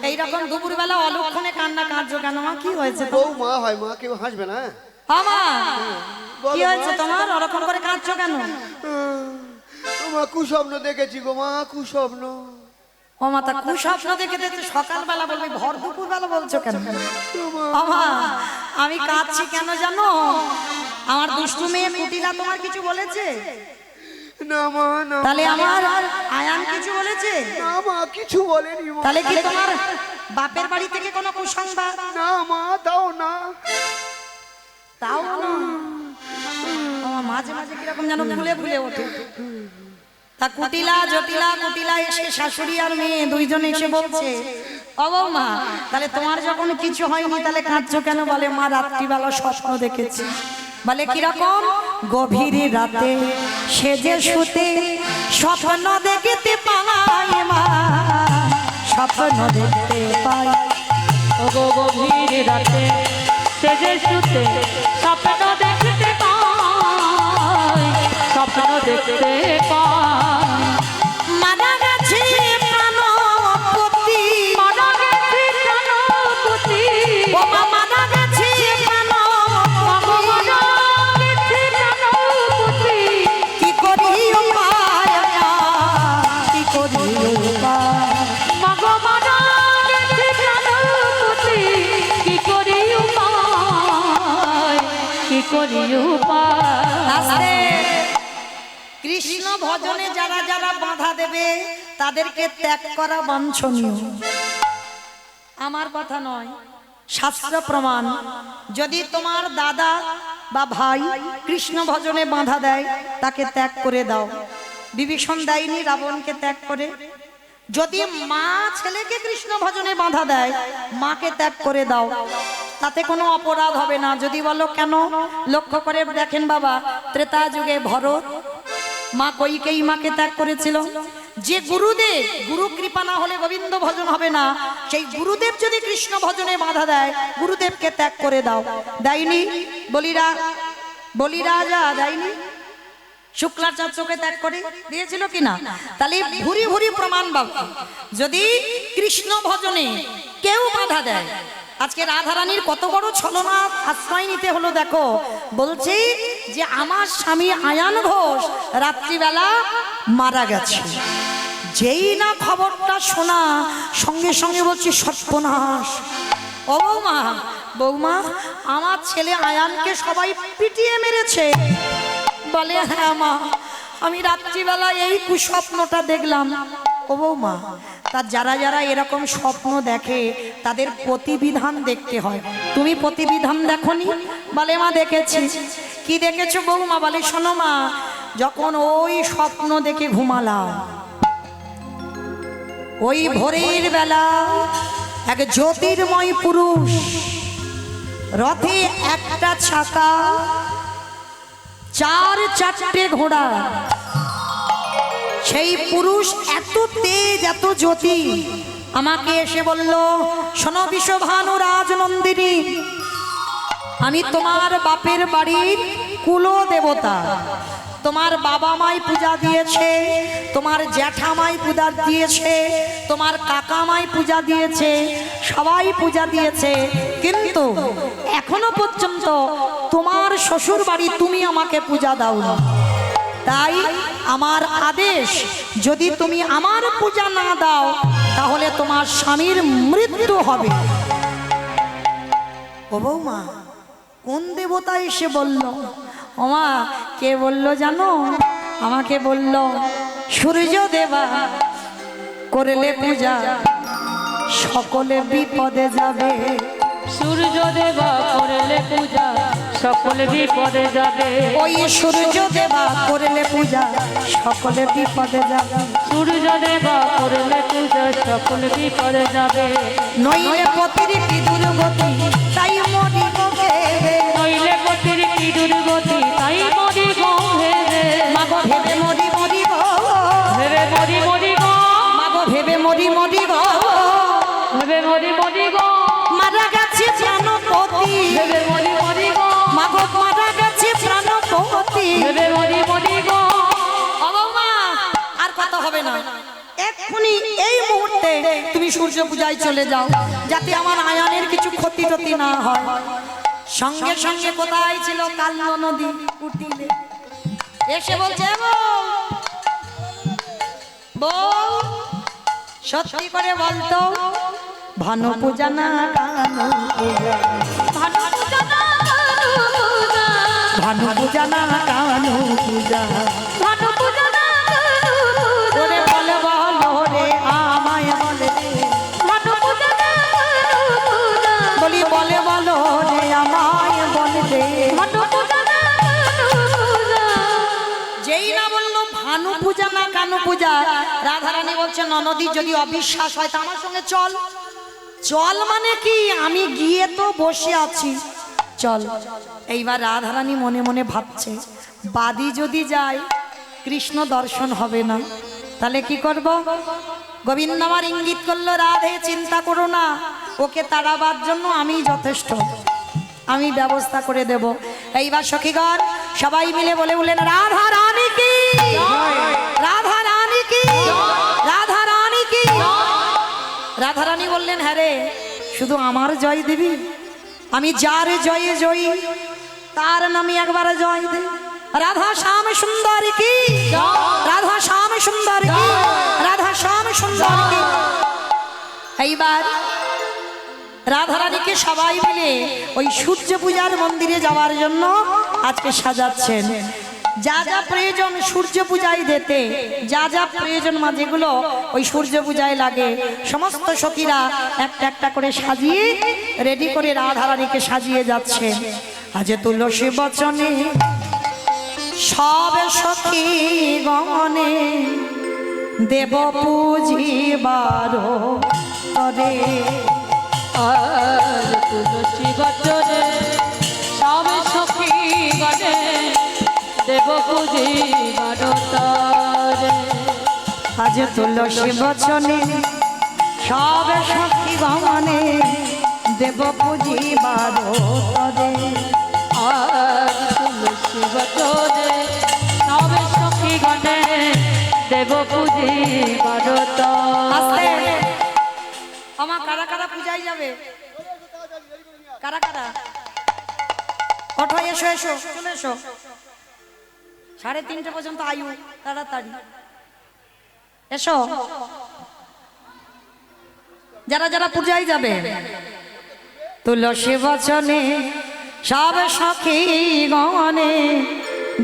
এইরকম দুপুর বেলা অলক্ষণে কান্না কাঁদছো কেন মা? কি হয়েছে বউ মা হয় মা, কেউ হাসবে না। আমা? বলো কি হয়েছে তোমার? ওরকম করে কাঁদছো কেন? মা, কুস্বপ্ন দেখেছি গো মা, কুস্বপ্ন। ও মা, তা কুস্বপ্ন দেখে দেখতে সকালবেলা বলবি, ভর দুপুর বেলা বলছো কেন? আমা, আমি কাঁদছি কেন জানো? আমার দুষ্টু মেয়ে কুটিলা তোমার কিছু বলেছে? না মা, না তাহলে আমার আয়ান কিছু বলেছে? না মা, কিছু বলেনি মা। তাহলে কি তোমার বাপের বাড়ি থেকে কোনো কুসংবাদ? না মা, তাও না। তাও না। আমার মাঝে মাঝে কিরকম যেন ফুলে ফুলে ওঠে। তা কুটিলা জটিলা কুটিলা এসে শাশুড়ি আর মেয়ে দুইজনে এসে বলছে, ও বৌমা, তাহলে তোমার যখন কিছু হয়নি তাহলে কাঁদছো কেন? বলে মা, রাত্রিবেলা স্বপ্ন দেখেছি। বলে কিরকম? গভীর রাতে সেজে শুতে স্বপ্ন দেখতে পাই মা, স্বপ্ন দেখতে পাই। ও গো গভীর রাতে সেজে শুতে স্বপ্ন দেখতে পাই, স্বপ্ন দেখতে পাই। মারা গেছে প্রাণপতি, মারা গেছে প্রাণপতি, ও মা, মারা গেছে প্রাণপতি। মারা গেছে প্রাণপতি। কি করি উপায়, কি করি উপায়? মাগো মারা গেছে প্রাণপতি, কি করি উপায়, কি করি উপায়। আস্তে। কৃষ্ণ ভজনে যারা যারা বাধা দেবে তাদেরকে ত্যাগ করা বাঞ্ছনীয়। আমার কথা নয়, শাস্ত্র প্রমাণ। যদি তোমার দাদা বা ভাই কৃষ্ণ ভজনে বাধা দেয়, তাকে ত্যাগ করে দাও। বিভীষণ দেয়নি রাবণকে ত্যাগ করে? যদি মা ছেলেকে কৃষ্ণ ভজনে বাধা দেয়, মাকে ত্যাগ করে দাও, তাতে কোনো অপরাধ হবে না। যদি বলো কেন, লক্ষ্য করে দেখেন বাবা, ত্রেতা যুগে ভরত মা কইকেয়ী মাকে ত্যাগ করেছিল। যে গুরুদেব, গুরু কৃপা না হলে গোবিন্দ ভজন হবে না, সেই গুরুদেব যদি কৃষ্ণ ভজনে বাধা দেয়, গুরুদেবকে ত্যাগ করে দাও। দেয়নি? বলিরাজা দেয়নি? শুক্রাচার্যকে ত্যাগ করে দিয়েছিল কিনা? তাহলে ভুরি ভুরি প্রমাণ বাবা। যদি কৃষ্ণ ভজনে কেউ বাধা দেয়, আজকে রাধারানীর কত বড় ছলনা আশ্রয় নিতে হলো দেখো। বলছে যে আমার স্বামী আয়ান ঘোষ রাত্রিবেলা মারা গেছে। যেই না খবরটা শোনা, সঙ্গে সঙ্গে বলছি সর্বনাশ। ও বৌমা, বৌমা, আমার ছেলে আয়ানকে সবাই পিটিয়ে মেরেছে। বলে হ্যাঁ মা, আমি রাত্রিবেলা এই কুস্বপ্নটা দেখলাম। ও বৌমা, তা যারা যারা এরকম স্বপ্ন দেখে তাদের প্রতিবিধান দেখতে হয়। তুমি প্রতিবিধান দেখোনি? বলে মা দেখেছি। কি দেখেছো বৌমা? বলে শোনো মা, যখন ওই স্বপ্ন দেখে ঘুমালাম, ওই ভোরের বেলা এক জ্যোতির্ময় পুরুষ, রথে একটা চাকা, চারটে ঘোড়া। সেই পুরুষ এত তেজ, এত জ্যোতি, আমাকে এসে বলল, শোনো বিশ্বভানু রাজনন্দিনী, আমি তোমার বাপের বাড়ির কুল দেবতা। তোমার বাবা মাই পূজা দিয়েছে, তোমার জ্যাঠামাই পূজা দিয়েছে, তোমার কাকামাই পূজা দিয়েছে, সবাই পূজা দিয়েছে, কিন্তু এখনো পর্যন্ত তোমার শ্বশুর বাড়ি তুমি আমাকে পূজা দাও না। তাই আমার আদেশ, যদি তুমি আমার পূজা না দাও তাহলে তোমার স্বামীর মৃত্যু হবে। ও বৌমা, কোন দেবতা এসে বলল? ওমা, কে বলল জানো? আমাকে বলল সূর্য দেবা করলে পূজা সকলে বিপদে যাবে। সূর্য দেবা করলে পূজা সকল বিপদে যাবে। ওই সূর্য দেবা করলে পূজা সকলে বিপদে যাবে। সূর্য দেবা করলে পূজা সকল বিপদে যাবে। নইলে পতির কি দুর্গতি তাই মরিব ভেবে। নইলে পতির কি দুর্গতি তাই মরিব ভেবে। মাগো ভেবে মরি মরিব, ভেবে মরি মরিব, মাগো ভেবে মরি মরিব। ভেবে মরি মরিব, মারা গেছে প্রাণপতি, ভেবে মরি মরিব, মাগো মারা গেছে প্রাণপতি। ভেবে মরি মরিব। ও বৌমা, আর কথা হবে না, এক্ষুনি এই মুহূর্তে তুমি সূর্য পূজায় চলে যাও, যাতে আমার আয়ানের কিছু ক্ষতি টতি না হয়। সঙ্গে সঙ্গে কোথায় ছিল কাল্য নদী উঠিলে এসে বলছে বউ সত্যি করে বলতো ভানু পূজা না কানু পূজা, ভানু পূজা না কানু পূজা, ভানু পূজা না কানু পূজা। ভানু পূজা না কানু পূজা। ওরে বলে বলো রে আমায় বলে রে, ভানু পূজা না কানু পূজা। বলি বলে বলো রে আমায় বলে রে। ভানু পূজা না কানু পূজা। যেই না বললো ভানু পূজা না কানু পূজা, রাধারানী বলছে ননদী যদি অবিশ্বাস হয় তা আমার সঙ্গে চল। চল মানে কি, আমি গিয়ে তো বসে আছি, চল। এইবার রাধারানী মনে মনে ভাবছে বাদী যদি যায় কৃষ্ণ দর্শন হবে না, তাহলে কি করব? গোবিন্দ আমার ইঙ্গিত করলো রাধে চিন্তা করো না, ওকে তাড়াবার জন্য আমি যথেষ্ট, আমি ব্যবস্থা করে দেব। এইবার সখীগণ সবাই মিলে বলে বললেন রাধা রানী কি, রাধা রানী কি, রাধা রানী কি। রাধা রানী বললেন হ্যাঁ রে, শুধু আমার জয় দিবি? আমি যার জয়ে জয়ী তার নামে একবার জয় দে। রাধা শ্যাম সুন্দর কি, রাধা শ্যাম সুন্দর কি, রাধা শ্যাম সুন্দর কি। এইবার রাধারানীকে সবাই মিলে ওই সূর্য পূজার মন্দিরে যাওয়ার জন্য আজকে সাজাচ্ছেন। যা যা প্রয়োজন সূর্য পূজায় দিতে, যা যা প্রয়োজন মা যেগুলো ওই সূর্য পূজায় লাগে, সমস্ত সখীরা একটা একটা করে সাজিয়ে রেডি করে রাধারানীকে সাজিয়ে যাচ্ছে। আজ তুলসী বচনে সব সখী গমনে দেব পুজিবার তরে। আর তুলসী বচনে সব সখী গণে দেব পুজিবার তরে। আজ তুলসী বচনে সব সখী গমনে দেব পুজিবার তরে। আর তুলসী বচনে সব সখী গণে দেব পুজিবার তরে। আমার কারা কারা পূজায় যাবে? কারা কারা? ওঠো, এসো এসো, চলে এসো। 3:30 পর্যন্ত আয়ু, তাড়াতাড়ি এসো। যারা যারা পূজায় যাবে তুলসী বচনে সব সখী গণে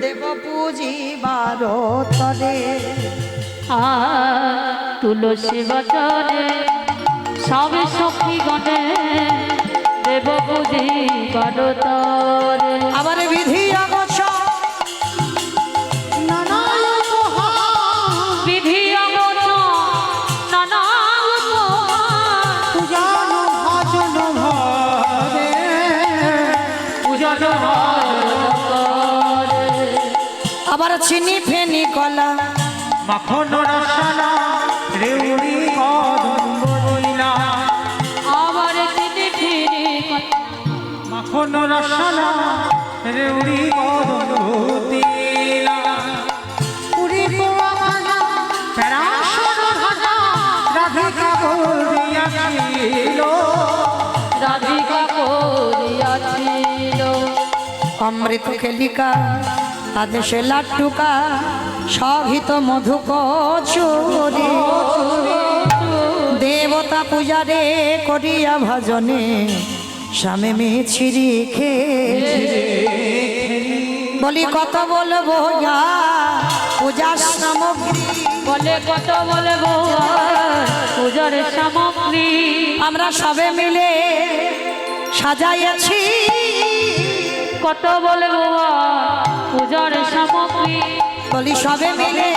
দেব পুজিবার তরে। আর তুলসী বচনে সব সখী গণে দেব পুজিবার তরে। আবার বিধি অগছ বিধি অগণ নানা পূজন ভজন ভরে পূজন করে। আবার চিনি ফেনি কলা মাখন রসনা রেউড়ি কদম্ব রইলা। আবার তিনি ফিরি মাখন রসনা রেউড়ি কদম্ব দিলা। পুরি পোয়া ভাজা প্যারাসর ভাজা রাধিকা বলিয়াছিল। রাধিকা করিয়াছিল। অমৃত খেলিকা আদেশে লাট্টুকা সহিত মধু কচুরি। দেবতা পূজারে করিয়া ভজনে স্বামী মিছিরি খেয়ে বলি কত বলবো পূজার সামগ্রী। বলে কত বলে গোয়ার পূজার সামগ্রী, আমরা সবে মিলে সাজাইয়াছি। কত বলে গোয়ার পূজার সামগ্রী, বলি সবে মিলে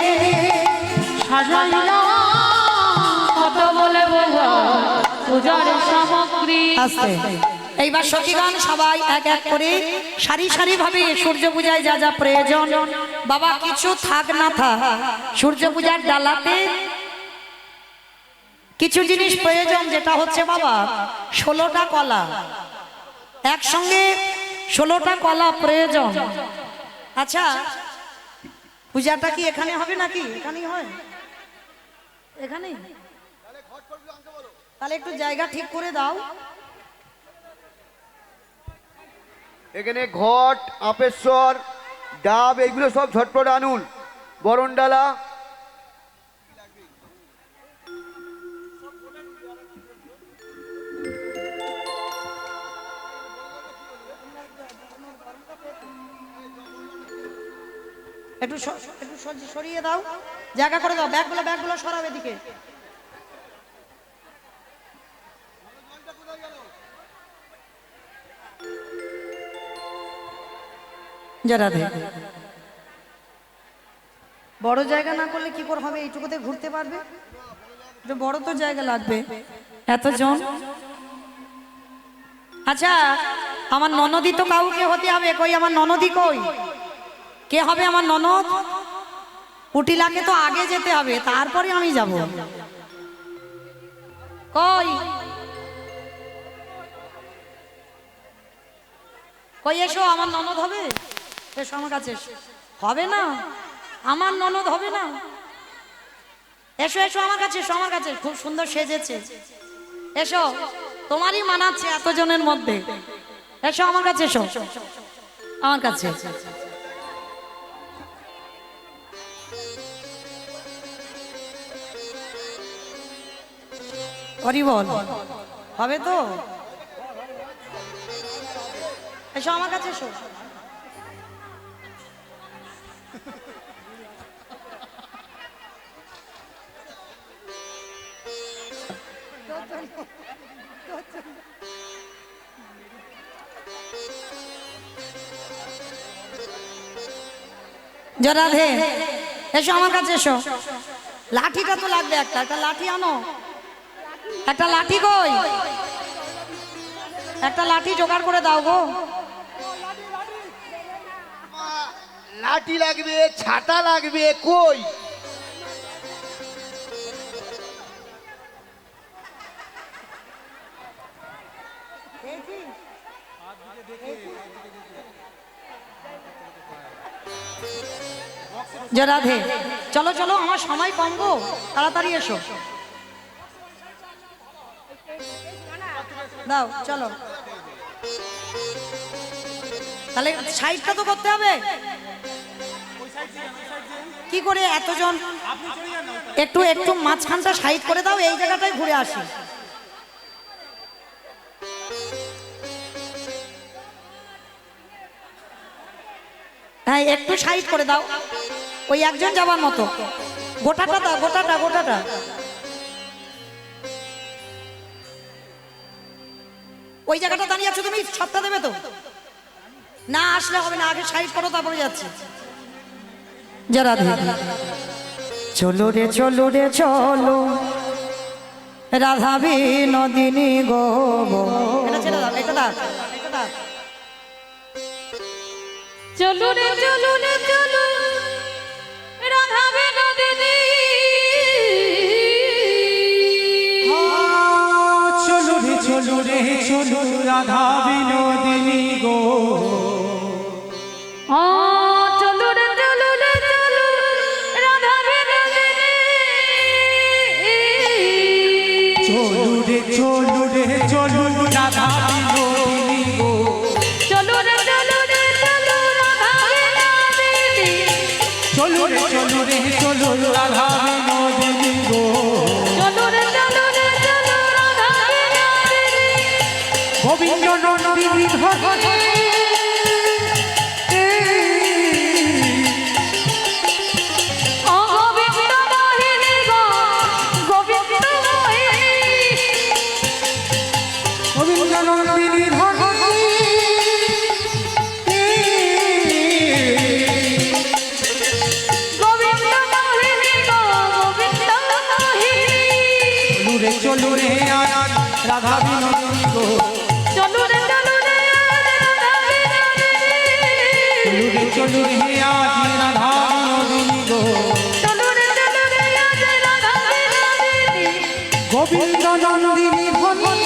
সাজাইলাম কত বলে গোয়ার পূজার সামগ্রী। আস্তে এইবার সখীগণ সবাই এক এক করে সারি সারি ভাবে সূর্য পূজায় যা যা প্রয়োজন বাবা কিছু থাক না থাক, সূর্য পূজার ডালাতে কিছু জিনিস প্রয়োজন, যেটা হচ্ছে বাবা 16টা কলা, একসঙ্গে 16টা কলা প্রয়োজন। আচ্ছা পূজাটা কি এখানে হবে নাকি এখানেই হয়? এখানে তাহলে একটু জায়গা ঠিক করে দাও। এখানে ঘট, আপেশ্বর, ডাব এগুলো সব ঝটপট আনুন। বরণডালা একটু সরিয়ে দাও, জায়গা করে দাও, ব্যাগগুলো সরাও এদিকে। যারা বড় জায়গা না করলে কি করে হবে? এইটুকুতে ঘুরতে পারবে? একটু বড় তো জায়গা লাগবে এতজন। আচ্ছা আমার ননদি তো কাউকে হতে হবে, কই আমার ননদি কই? কে হবে আমার ননদ? কুটিলাকে তো আগে যেতে হবে, তারপরে আমি যাব। কই কই এসো, আমার ননদ হবে? এসো আমার কাছে। হবে না, আমার ননদ হবে না। এসো এসো আমার কাছে, এসো আমার কাছে, খুব সুন্দর সেজেছে। এসো, তোমারই মানাচ্ছে এতজনের মধ্যে। এসো আমার কাছে, এসো আমার কাছে। হরি বল, হবে তো? এসো আমার কাছে, এসো। রাধে এসো আমার কাছে, এসো। লাঠিটা তো লাগবে, একটা লাঠি আনো। একটা লাঠি কই? একটা লাঠি জোগাড় করে দাও গো। লাঠি লাগবে, ছাতা লাগবে, কই? রাধে চলো চলো, আমার সময় কম গো, তাড়াতাড়ি এসো। দাও চলো, তাহলে সাইডটা তো করতে হবে। কি করে এতজন? একটু একটু মাঝখানটা সাইড করে দাও, এই জায়গাটায় ঘুরে আসি। হ্যাঁ একটু সাইড করে দাও, ওই একজন যাবার মতো। গোটাটা দাও, গোটাটা। ওই জায়গাটা দাঁড়িয়ে আছো তুমি, সবটা দেবে তো? না আসলে হবে না, আগে সাইড করো তারপরে যাচ্ছে। যারা চলো রে চলো রে চলো রাধা বিনোদিনী গো। এটা ছেড়ে দাও, এটা দাও। চলো রে চলো রে চলো রাধা বিনোদিনী, চলো রে চলো রে চলো রাধা বিনোদিনী গো। চলো রে চলো রে চলো রাধা বিনোদিনী, চলো রে চলো রে চলো রাধা বিনোদিনী গো। চলো রে চলো রে চলো রাধা বিনোদিনী, চলো রে চলো রে চলো রাধা বিনোদিনী গো। চলো রে চলো রে চলো রাধা বিনোদিনী, গোবিন্দ নন্দিনী ধরে রাধা বিনোদিনী গো চলো রে চলো রে রাধা বিনোদিনী চলু রে আজ রাধা বিনোদিনী গো চলো রে আজ রাধা বিনোদিনী গোবিন্দ নন্দিনী ধ্বনি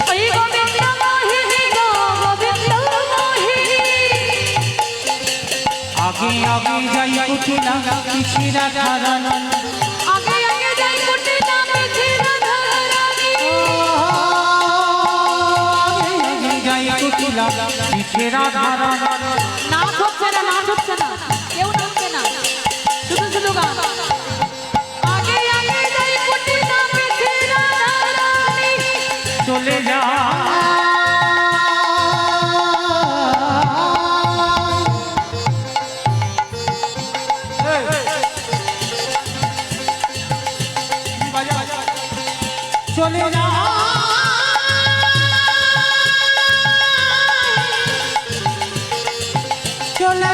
ওই গোবিন্দ মোহিনী গো গোবিন্দ মোহিনী আগে আগে যাই কুটিলা পিছি রাধা রানী আগে আগে যাই কুটিলা পিছে রাধা রানী আগে যাই কুটিলা পিছি রাধা রানী নাচ হচ্ছে না কেউ নাচছে না শুধু শুধু গান আগে আগে যাই কুটিলা পিছে রাধা রানী চলে যা চলে যা চলে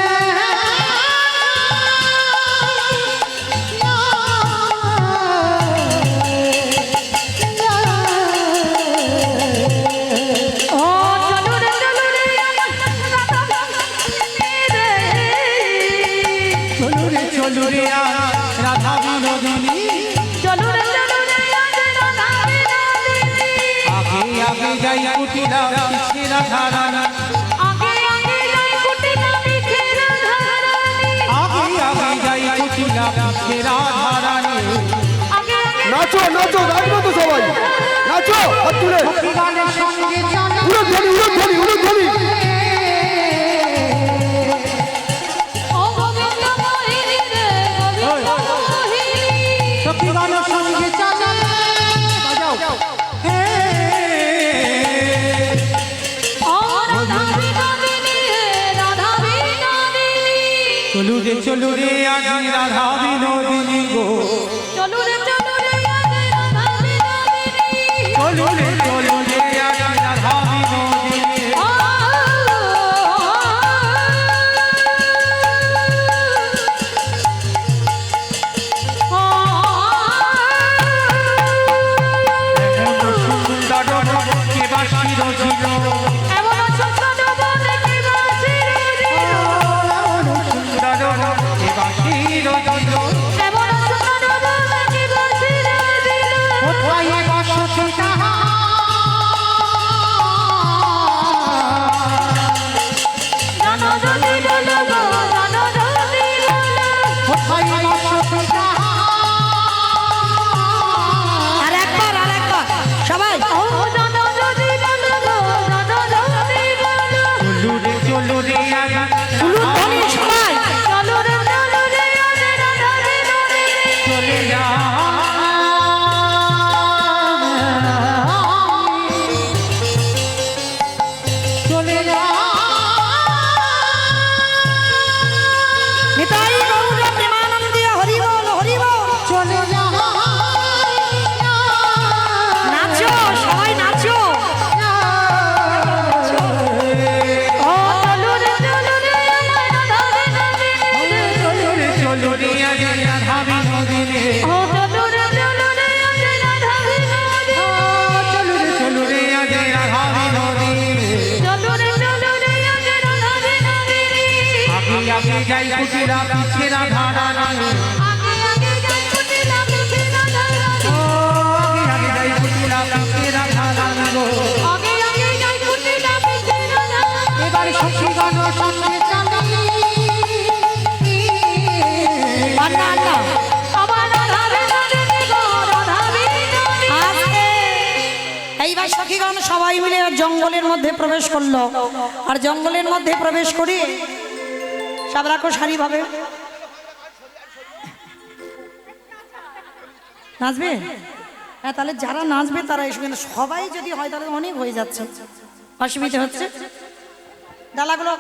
ও চলো রে রাধা বিনোদিনী রে চলু রে রাধা বিনোদিনী চলো রে আজ রাধা বিনোদিনী আগে আগে যাই কুটিলা পিছি রাধা রানী আগে আগে যাই কুটিলা পিছে রাধা রানী আগে আগে যাই কুটিলা পিছি রাধা রানী আগে আগে নাচো নাচো নাচবো তো সবাই নাচো হাত তুলে গানের সঙ্গে চলো উড়োধ্বনি ও গোবিন্দ মোহিনী রে গোবিন্দ মোহিনী সখী গানের সঙ্গে চলো বাজাও ও রাধা বিনোদিনী রে রাধা বিনোদিনী চলু রে আজ রাধা বিনোদিনী গো চলো রে আজ রাধা বিনোদিনী চলু রে আজ রাধা বিনোদিনী ও সুন্দর কে বাসির ছিল এমন সুন্দর বলে কি বাসির দিল সুন্দর কে বাসির ছিল এমন সুন্দর বলে কি বাসির দিল কোথায় বসতি তাহা জানো যদি বলো গো জানো যদি বলো কোথায় বসতি তাহা আর একবার সবাই ও জানো যদি বলো গো জানো যদি বলো চলু রে আজ উলুধ্বনি সবাই চলো রে আজ রাধা বিনোদিনী চলে যা চলে যা নিতাই গৌর প্রেমানন্দে হরি বল চলে যা নাচো সবাই নাচো ও চলো রে রাধা বিনোদিনী চলু রে আজ রাধা বিনোদিনী ও চলো রে আজ রাধা বিনোদিনী চলু রে আজ রাধা বিনোদিনী চলো রে আজ রাধা বিনোদিনী আগে আগে যাই কুটিলা পিছে রাধা রানী আগে আগে যাই কুটিলা পিছে রাধা রানী ও আগে আগে যাই কুটিলা পিছে রাধা রানী গো আগে আগে যাই কুটিলা পিছে রাধা রানী এবার সখী গান সঙ্গে চালি আন্না আমার রাধা বিনোদিনী গো রাধা বিনোদিনী আজকে এইবার সখীগণ সবাই মিলে জঙ্গলের মধ্যে প্রবেশ করলো আর জঙ্গলের মধ্যে প্রবেশ করে সব রাখো সারি ভাবে নাচবে হ্যাঁ তাহলে যারা নাচবে তারা এসে কিন্তু সবাই যদি হয় তাহলে অনেক হয়ে যাচ্ছে অসুবিধা হচ্ছে ডালাগুলো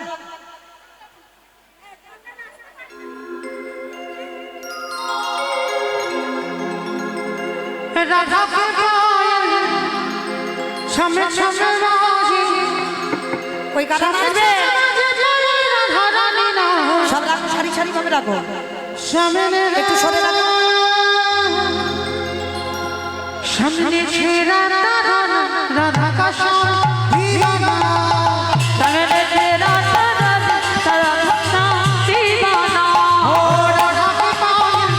রাধাকে পায় ছমে ছমে বাজে ওই কাটা নাচবে রাধা রানী না সব রাখো সারি সারি ভাবে রাখো সামনে একটু সরে রাখো সামনে ছেড়া রাধা কাশা দিওয়ানা সামনে তেরা তারা ভক্তা দিবানা ও রাধা কে পায়েল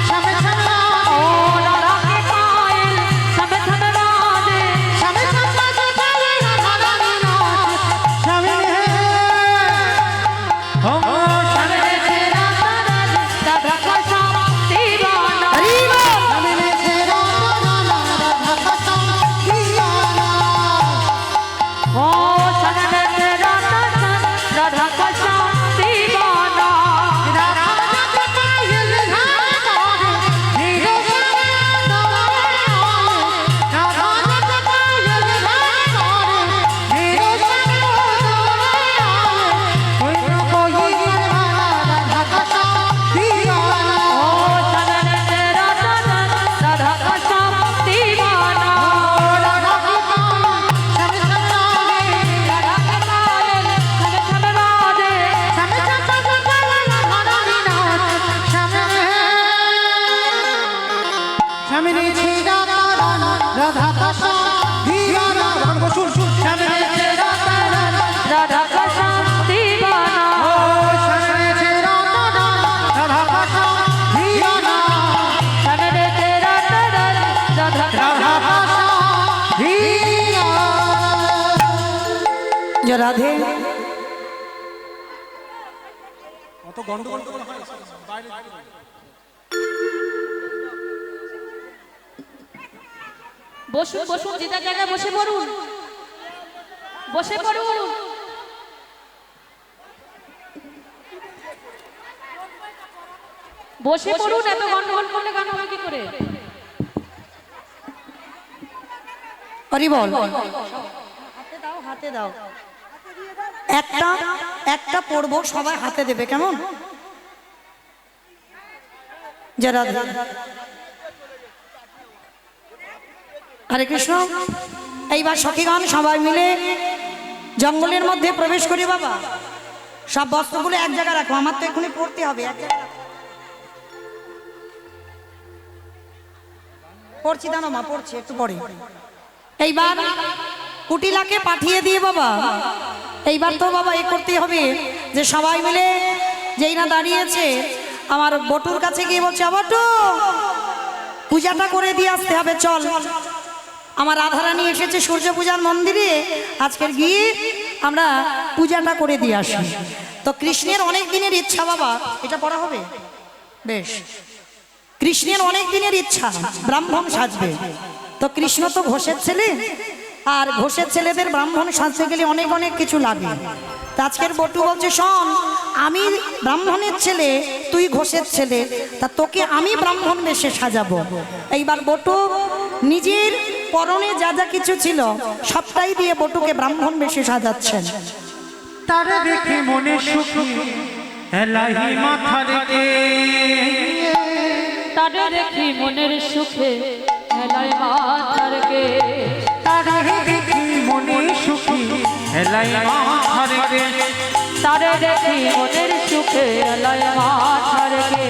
সামনে সামনে ও রাধা के पायल सब सब राधे সামনে সামনে চলে রাধা রানী নাচ সামনে ও सामने तेरा राधा का श्याम दीवाना সামনে ছেড়া রাধা কাশা দিওয়ানা ओ सामने तेरा राधा का श्याम दीवाना রাধা কে পায়েল ধীরে রাধা কে পায়েল ধীরে कोई न कोई राधा काशा दीवाना ओ सामने तेरा राधा का श्याम दीवाना राधा के पायल सब सब राधे राधा के पायल सब सब राधे सब सब चले राधा रानी नाच सामने छेड़ा राधा काशा दीवाना बसुर सामने छेड़ा राधा का श्याम दीवाना ओ सामने छेड़ा राधा काशा दीवाना सामने तेरा राधा का राधा काशा दीवाना যে রাধে অত গন্ডগোল বসুন বসুন যে যার জায়গায় বসে পড়ুন বসে পড়ুন বসে পড়ুন এত গন্ডগোল করলে গান হবে কি করে হরি বল হাতে দাও হাতে দাও একটা একটা পড়বো সবাই হাতে দেবে কেমন যারা হরে কৃষ্ণ এইবার সখীগণ সবাই মিলে জঙ্গলের মধ্যে প্রবেশ করি বাবা সব বস্ত্রগুলো এক জায়গায় রাখো আমার তো এখনই পড়তে হবে এক জায়গায় রাখো। পড়ছি দাঁড়ো মা পড়ছি একটু পরে এইবার কুটিলাকে পাঠিয়ে দিয়ে বাবা এইবার তো বাবা এ করতে হবে যে সবাই মিলে যেই না দাঁড়িয়েছে আমার বটুর কাছে গিয়ে বলছে বটু পূজাটা করে দিয়ে আসতে হবে চল আমার রাধারানী এসেছে সূর্য পূজার মন্দিরে আজকের গিয়ে আমরা পূজাটা করে দিয়ে আসি তো কৃষ্ণের অনেক দিনের ইচ্ছা বাবা এটা পড়া হবে বেশ কৃষ্ণের অনেক দিনের ইচ্ছা ব্রাহ্মণ সাজবে তো কৃষ্ণ তো ঘোষের ছেলে আর ঘোষের ছেলেদের ব্রাহ্মণ সাজতে গেলে অনেক অনেক কিছু লাগে তা আজকের বটু বলছে শোন আমি ব্রাহ্মণের ছেলে তুই ঘোষের ছেলে তা তোকে আমি ব্রাহ্মণ বেশে সাজাবো এইবার বটু নিজের পরনে যা যা কিছু ছিল সবটাই দিয়ে বটুকে ব্রাহ্মণ বেশে সাজাচ্ছেন তারে দেখে মনে সুখী এলাহি মাথা রেখে তারে দেখি মনের সুখে হেলায় মাথারকে তারে দেখি মনে সুখী এলাহি মাথা রেখে তারে দেখি মনের সুখে হেলায় মাথারকে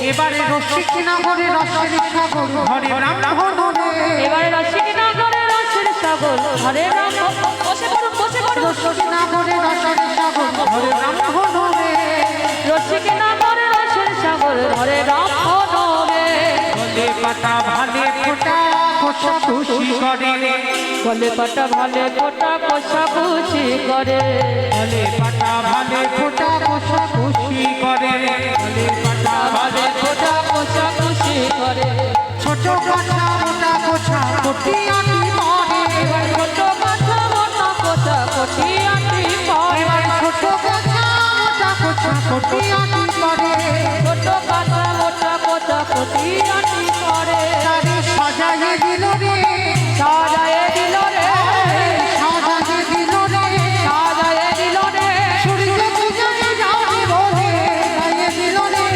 এবারে রসিক নগরে রসের সাগর ঘরে ব্রাহ্মণ রে এবারে রসিক নগরে রসের সাগর হরে রাম বসে পড়ুন বসে পড়ুন রসিক নগরে রসের সাগর ঘরে ব্রাহ্মণ রে রসিক নগরে রসের সাগর হরে রাম রে গলে পাতা ভালে ফোটা কোষা খুশি করে গলে পাটা ভালে ফোটা কষা খুশি করে গলে পাতা ভালে ফোটা কোষা খুশি করে গলে পাতা ভালে ফোটা কষা খুশি করে ছোট কাঁচা মোটা কোষা কোটি আটি পরে ছোট কথা মোটা কষা কটি আটি পরে ছোট কাঁচা মোটা কোষা কোটি আটি পরে ছোট কথা মোটা কষা কটি আটি পরে তারে সাজায়ে দিল রে সাজায়ে দিল রে সাজায়ে দিল রে সাজায়ে দিল রে সূর্য পূজায় যাবে বলে সাজায়ে দিল রে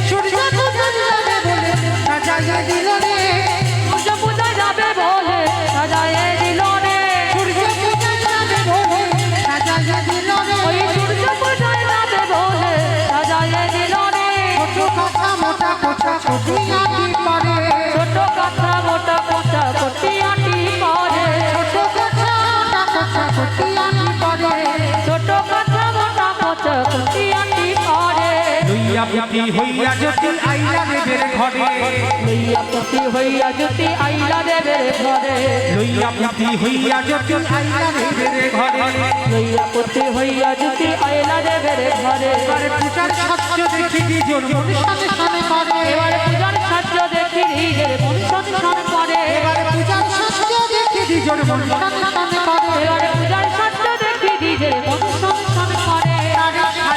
সূর্য পূজায় যাবে বলে সাজায়ে দিল রে সূর্য পূজা যাবে বলে সাজায়ে দিল রে সূর্য পূজায় যাবে বলে সাজায়ে দিল রে ওই সূর্য পূজায় যাবে বলে সাজায়ে দিল রে ছোট কাঁচা মোটা কোষা কোটি আটি পরে ছোট কথা মোটা কষা কটি পতি হইয়া যদি আইলা দেবের ঘরে লইয়া পতি হইয়া যদি আইলা দেবের ঘরে লইয়া পতি হইয়া যদি আইলা দেবের ঘরে লইয়া পতি হইয়া যদি আইলা দেবের ঘরে এবারে পূজার সাজ্য দেখি দুজন মন সাথে সাথে করে এবারে পূজার সাজ্য দেখি নিজের মন সন্ধান করে এবারে পূজার সাজ্য দেখি দুজন মন সাথে সাথে করে এবারে পূজার সাজ্য দেখি নিজের মন সন্ধান করে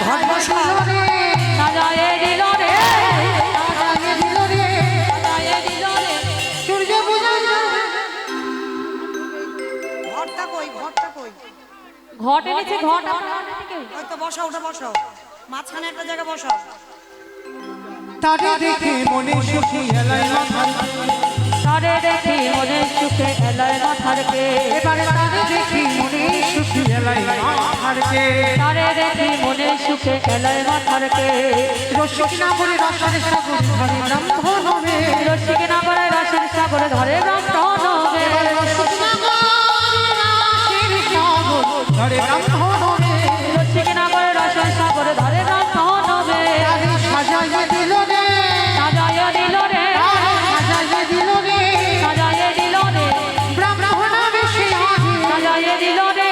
ঘট বসাও। সাজায়ে দিল রে সাজাইয়ে দিল রে সাজায়ে দিল রে সূর্য পূজা ঘরটা কই, ঘরটা কই? ঘট এনেছে ঘট আপনার থেকে ওই তো বসাও, ওটা বসাও, মাঝখানে একটা জায়গা বসাও। তারে দেখে মনে সুখী এলাই মাথার তারে দেখি মনে সুখে এলায় মাথারকে এবারে তারে দেখি মনে সুখী এলাই মাথারকে তারে দেখি মনে সুখে এলায় মাথারকে রসিক না করে রসের সাগর ধরে ব্রাহ্মণ হবে রসিক না করে রসের সাগরে ধরে ব্রহ্মণ হবে এবারে রসিক না করে রসের সাগর ধরে ব্রাহ্মণ হবে রসিক না করে রসের সাগরে ধরে ব্রহ্মণ হবে তারে সাজাইয়ে দিল রে সাজায়ে দিল রে তারে সাজাইয়ে দিল রে সাজায়ে দিল রে ব্রাহ্মণ বেশি আগে সাজায়ে দিল রে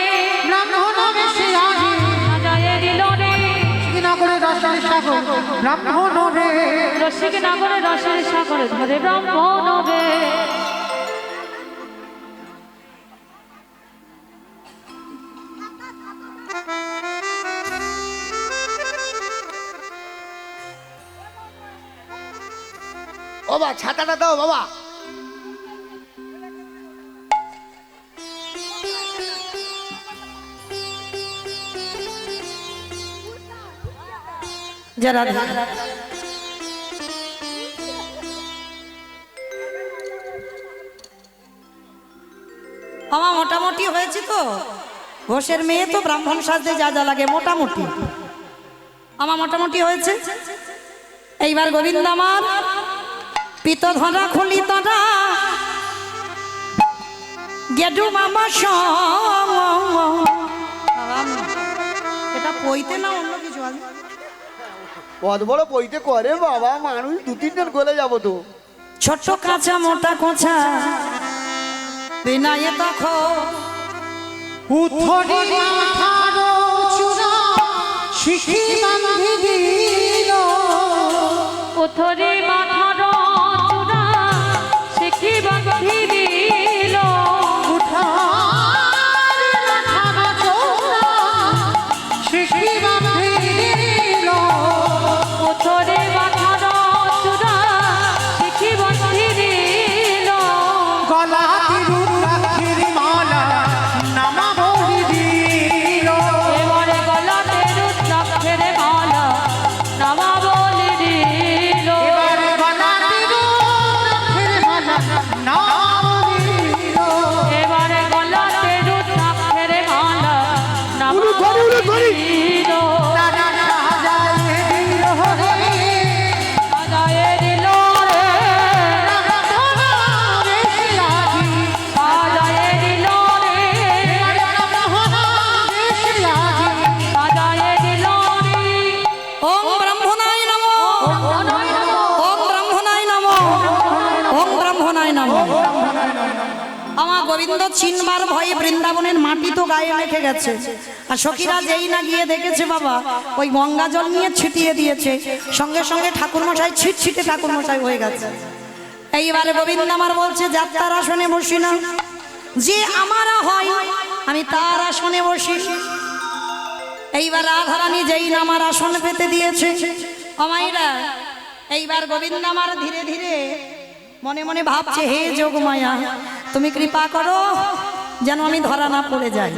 ব্রাহ্মণ বেশি আগে সাজায়ে দিল রে রসিক না করে রসের সাগর ব্রাহ্মণ হবে রসিক না করে রসের সাগরে ধরে ব্রহ্মণ হবে ও বা ছাতাটা দাও বাবা। যারা আমার মোটামুটি হয়েছে তো, ঘোষের মেয়ে তো ব্রাহ্মণ সাজতে যা যা লাগে মোটামুটি আমার মোটামুটি হয়েছে। এইবার গোবিন্দ আমার পিত ধরা খুলি তরা গেডু মামা এটা পইতে না অন্য কিছু আছে? কত বড় বইতে করে বাবা, মানুষ দু তিনজন গলে যাবো তো। ছোট কাঁচা মোটা কোঁচা বিনায়ে তখন উথরি মাথার চূড়া শিখি বাঁধি দিল উথরি মাথার চূড়া শিখি বাঁধি দিল উঠার মাথার চূড়া শিখি বাঁধি দিল উথরি মাথার চূড়া শিখি বাঁধি দিল গলা তিরুক্ষীর মালা নামা বলি দিল এবারে গলাতে রুদ্রাক্ষের মালা নামা বলে দিল এবারে গলা তিরুক্ষীর মালা নামা বলি দিল এবারে গলাতে রুদ্রাক্ষের মালা নামা বলে দিল তারা সাজাইয়ে দিল রে সাজায়ে দিল রে সাজায়ে দিল রে সাজায়ে দিল রে ওম ব্রহ্মণায় নমঃ, ওম ব্রহ্মণায় নমঃ, ওম ব্রহ্মণায় নমঃ। আমার গোবিন্দ চিনবার ভয়ে বৃন্দাবনের মাটি তো গায়ে লেগে গেছে, আর সখীরা যেই না গিয়ে দেখেছে বাবা ওই গঙ্গা জল নিয়ে ছিটিয়ে দিয়েছে, সঙ্গে সঙ্গে ঠাকুরমশাই ছিটছিটে ঠাকুরমশাই হয়ে গেছে। এইবারে গোবিন্দ আমার বলছে যাত্রার আসনে বসি না, যে আমার হয় আমি তার আসনে বসি। এইবার রাধারানী যেই না আমার আসন পেতে দিয়েছে আমাইরা, এইবার গোবিন্দ আমার ধীরে ধীরে মনে মনে ভাবছে হে যোগমায়া তুমি কৃপা করো যেন আমি ধরা না পড়ে যাই।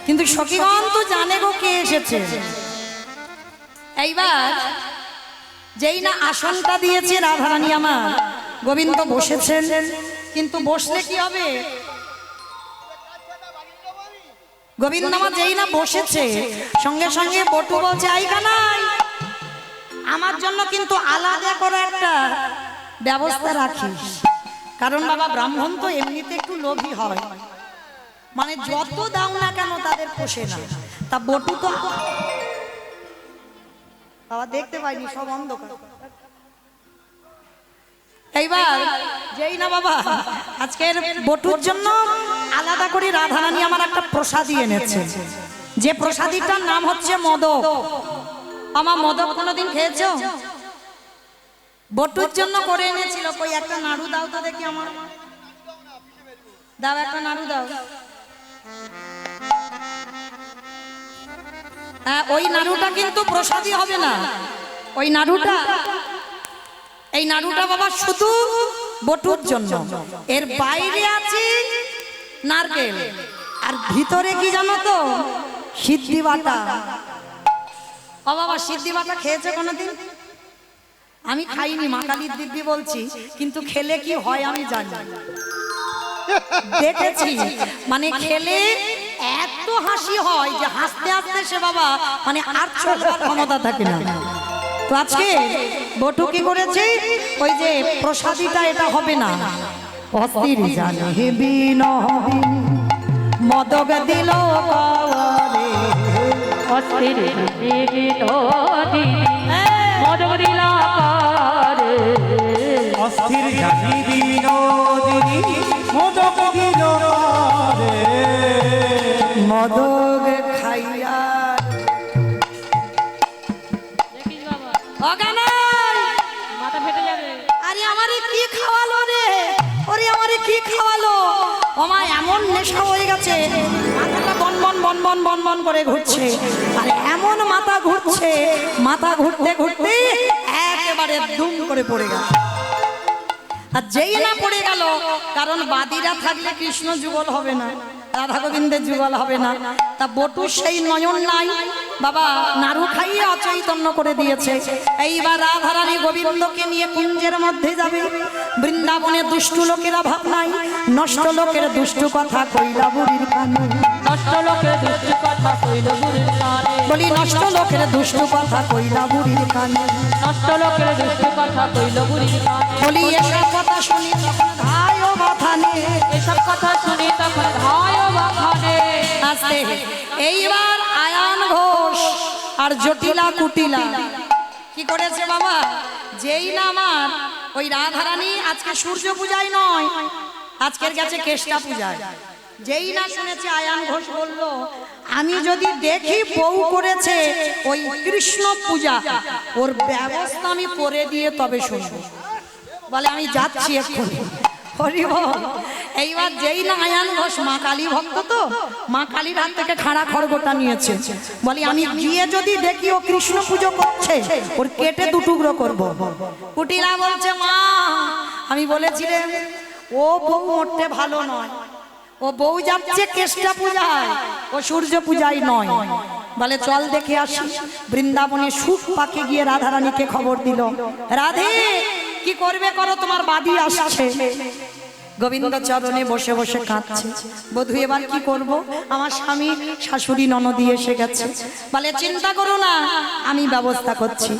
কিন্তু সখীগণ তো জানে গো কে এসেছে। এইবার যেই না আসনটা দিয়েছে রাধারানী আমার, গোবিন্দ বসেছেন, কিন্তু বসলে কি হবে? গোবিন্দ আমার যেই না বসেছে সঙ্গে সঙ্গে বটু বলছে আই কানাই আমার জন্য কিন্তু আলাদা করে একটা ব্যবস্থা রাখিস, কারণ বাবা ব্রাহ্মণ তো এমনিতে একটু লোভী হয়, মানে যত দাও না কেন তাদের পোষে না। তা বটু তো বাবা দেখতে পাইনি, সব অন্ধকার। এইবার যেই না বাবা আজকের বটুর জন্য আলাদা করে রাধারানী আমার একটা প্রসাদী এনেছে, যে প্রসাদীটার নাম হচ্ছে মদক। আমার মদক কোনোদিন খেয়েছো? বটুর জন্য করে এনেছিল। কই একটা নাড়ু দাও তো দেখি, আমার দাও, একটা নাড়ু দাও। হ্যাঁ, ওই নাড়ুটা কিন্তু প্রসাদী হবে না। ওই নাড়ুটা, এই নাড়ুটা বাবা শুধু বটুর জন্য। এর বাইরে আছে নারকেল, আর ভিতরে কি জানো তো? সিদ্ধি বাটা। ও বাবা, সিদ্ধি বাটা খেয়েছে কোনোদিন? আমি খাইনি, মা কালীর দিব্যি বলছি, কিন্তু খেলে কি হয় আমি জানি, দেখেছি। মানে খেলে এত হাসি হয় যে হাসতে হাসতে সে বাবা মানে আর চলবার ক্ষমতা থাকে না। তো আজকে বটু কি করেছে? ওই যে প্রসাদীটা, এটা হবে না। অস্থির জানে বিনোদিনী মদক দিল কাওয়ারে, অস্থির বিনোদিনী মদক দিল কাওয়ারে, অস্থির জানি বিনোদিনী মোদক দিল কারে। মদক খাইয়া দেখিস বাবা অগানাই। মাথা ফেটে যাবে। আরে আমারে কি খাওয়ালো রে? ওরে আমারে কি খাওয়ালো? ওমা এমন নেশা হয়ে গেছে, মাথাটা বনবন বনবন বনবন করে ঘুরছে। আর এমন মাথা ঘুরছে, মাথা ঘুরতে ঘুরতে একেবারে দুম করে পড়ে গেল। আর যেই না পড়ে গেল, কারণ বাদীরা থাকলে কৃষ্ণ যুগল হবে না, রাধা গোবিন্দের যুগল হবে না। তা বটু সেই নয়ন নাই বাবা, নাড়ু খাইয়ে অচৈতন্য করে দিয়েছে। এইবার রাধারানী গোবিন্দকে নিয়ে কুঞ্জের মধ্যে যাবে। বৃন্দাবনে দুষ্টু লোকেরা ভাব নাই, নষ্ট লোকের দুষ্টু কথা কইলা বুড়ির কানে। নষ্ট লোকের দুষ্ট কথা কইল বুড়ির কানে, বলি নষ্ট লোকের দুষ্টু কথা কইলা বুড়ির কানে। নষ্ট লোকের দুষ্ট কথা কইল বুড়ির কানে। বলি এসব কথা শুনি তখন ধায় ও মাথা নে। এসব কথা শুনি তখন ধায় বাখানে। আস্তে এইবার আয়ান ঘোষ আর জটিলা কুটিলা কি করেছে বাবা? যেই না আমার ওই রাধারানী আজকে সূর্য পূজায় নয়, আজকের গেছে কেষ্টা পূজায়। যেই না শুনেছে আয়ান ঘোষ বলল, আমি যদি দেখি বউ করেছে ওই কৃষ্ণ পূজা, ওর ব্যবস্থা আমি করে দিয়ে তবে শুনবো। বলে আমি যাচ্ছি এক্ষুনি। হরি বল। এইবার যেই না আয়ান ঘোষ মা কালী ভক্ত, তো মা কালীর হাত থেকে খাড়া খড়গোটা নিয়েছে। বলি আমি গিয়ে যদি দেখি ও কৃষ্ণ পুজো করছে, ওর কেটে দু টুকরো করবো। কুটিলা বলছে, মা আমি বলেছিলাম ও বউ মরতে ভালো নয়, ও বউ যাচ্ছে কেষ্টা পূজায়, ও সূর্য পূজায় নয়। বলে চল দেখে আসি। বৃন্দাবনে সুখ পাকে গিয়ে রাধারানীকে খবর দিল, রাধে কি করবে করো, তোমার বাদী আসছে। গোবিন্দ চরণে বসে বসে কাঁদছে। বধূ এবার কি করব? আমার স্বামী শাশুড়ি ননদি এসে গেছে। বলে চিন্তা করো না, আমি ব্যবস্থা করছি।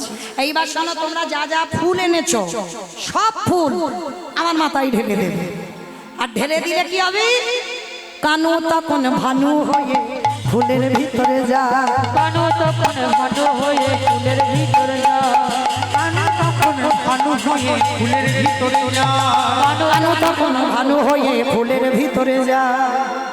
এইবার শোনো, তোমরা যা যা ফুল এনেছো সব ফুল আমার মাথায় ঢেলে দেবে। আর ঢেলে দিলে কি হবে? কানু তখন ভানু হয়ে ফুলের ভিতরে যা। কানু তখন ভানু হয়ে ফুলের ভিতরে যা। কানা তখন ভানু হয়ে ফুলের ভিতরে যা। কানু তখন ভানু হয়ে ফুলের ভিতরে যা।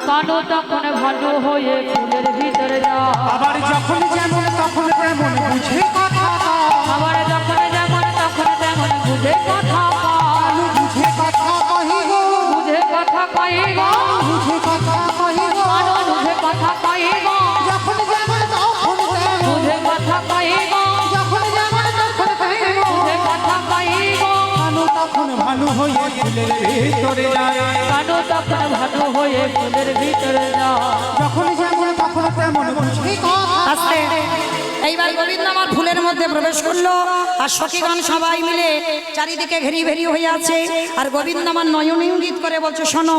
কানু তখন ভানু হয়ে ফুলের ভিতরে যা। আবার যখন যেমন তখন তেমন বুঝে কথা কয়। আবার যখন যেমন তখন তেমন বুঝে কথা কয়। কানু বুঝে কথা কহিব, বুঝে কথা কইব, বুঝে কথা কহিব। কানু বুঝে কথা কইব, যখন যেমন তখন তেমন, বুঝে কথা কইব, যখন যেমন তখন তেমন। বুঝে কথা কইব। কানু তখন ভানু হয়ে ফুলের ভিতরে যায়। কানু তখন ভানু হয়ে ফুলের ভিতরে যা। যখন যেমন তখন তেমন বুঝে কথা। আস্তে এইবার গোবিন্দ আমার ফুলের মধ্যে প্রবেশ করলো। আর সখীগণ সবাই মিলে চারিদিকে ঘেরি ভেরি হয়ে আছে। আর গোবিন্দ আমার নয়ন ইঙ্গিত করে বলছে, শোনো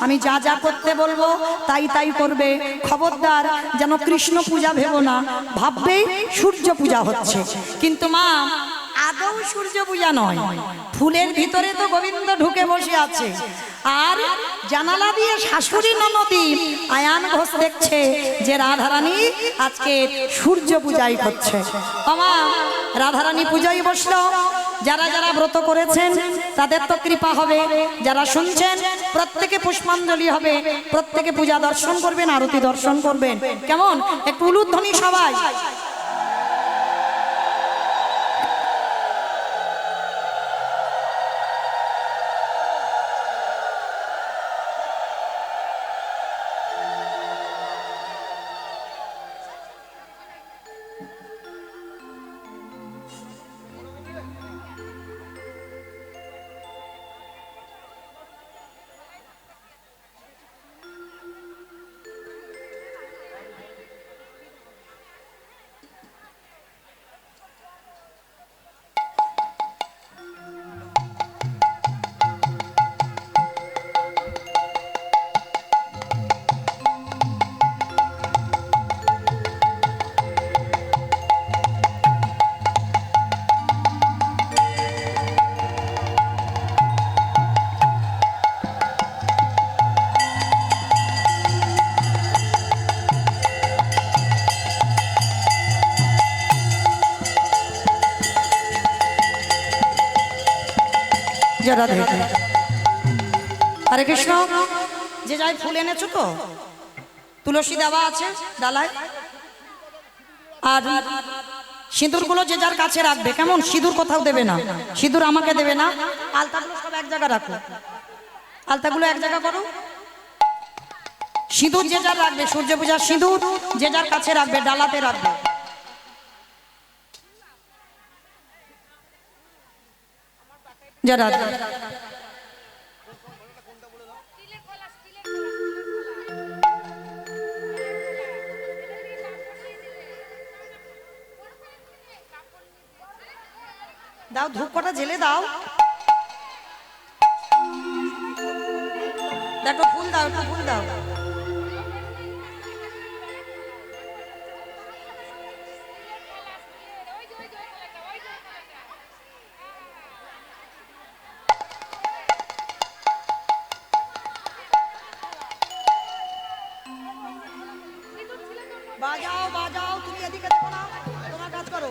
আমি যা যা করতে বলবো তাই তাই করবে। খবরদার যেন কৃষ্ণ পূজা ভেবো না, ভাববে সূর্য পূজা হচ্ছে। কিন্তু মা আর আদৌ সূর্য পূজা নয়, ফুলের ভিতরে তো গোবিন্দ ঢুকে বসে আছে, আর জানালা দিয়ে শাশুড়ি ননদি আয়ান ঘোষ দেখছে যে রাধারানী আজকে সূর্য পূজাই করছে। আমা রাধারানী পূজায় বসলো, যারা যারা ব্রত করেছেন তাদের তো কৃপা হবে, যারা শুনছেন প্রত্যেকে পুষ্পাঞ্জলি হবে, প্রত্যেকে পূজা দর্শন করবেন, আরতি দর্শন করবেন। কেমন একটু উলুধ্বনি সবাই। হরে কৃষ্ণ। যে যাই ফুল এনেছো তো, তুলসী দেওয়া আছে ডালায়, আর সিঁদুরগুলো যে যার কাছে রাখবে। কেমন? সিঁদুর কোথাও দেবে না, সিঁদুর আমাকে দেবে না। আলতাগুলো সব এক জায়গায় রাখো, আলতাগুলো এক জায়গা করো। সিঁদুর যে যার রাখবে, সূর্য পূজার সিঁদুর যে যার কাছে রাখবে, ডালাতে রাখবে। যারা দাও, ধূপ কটা জেলে দাও, একটু ফুল দাও, একটু ফুল দাও। বাজাও বাজাও, তুমি এদিকে দেখো না, তোমার কাজ করো।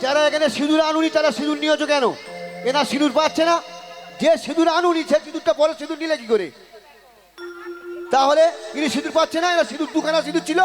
যারা এখানে সিঁদুর আনুনি তারা সিঁদুর নিয়েছো কেন? এরা সিঁদুর পাচ্ছে না। যে সিঁদুর আনুনি সে সিঁদুরটা পরে সিঁদুর নিলে কি করে? তাহলে ইনি সিঁদুর পাচ্ছে না, এরা সিঁদুর দুখানা সিঁদুর ছিল।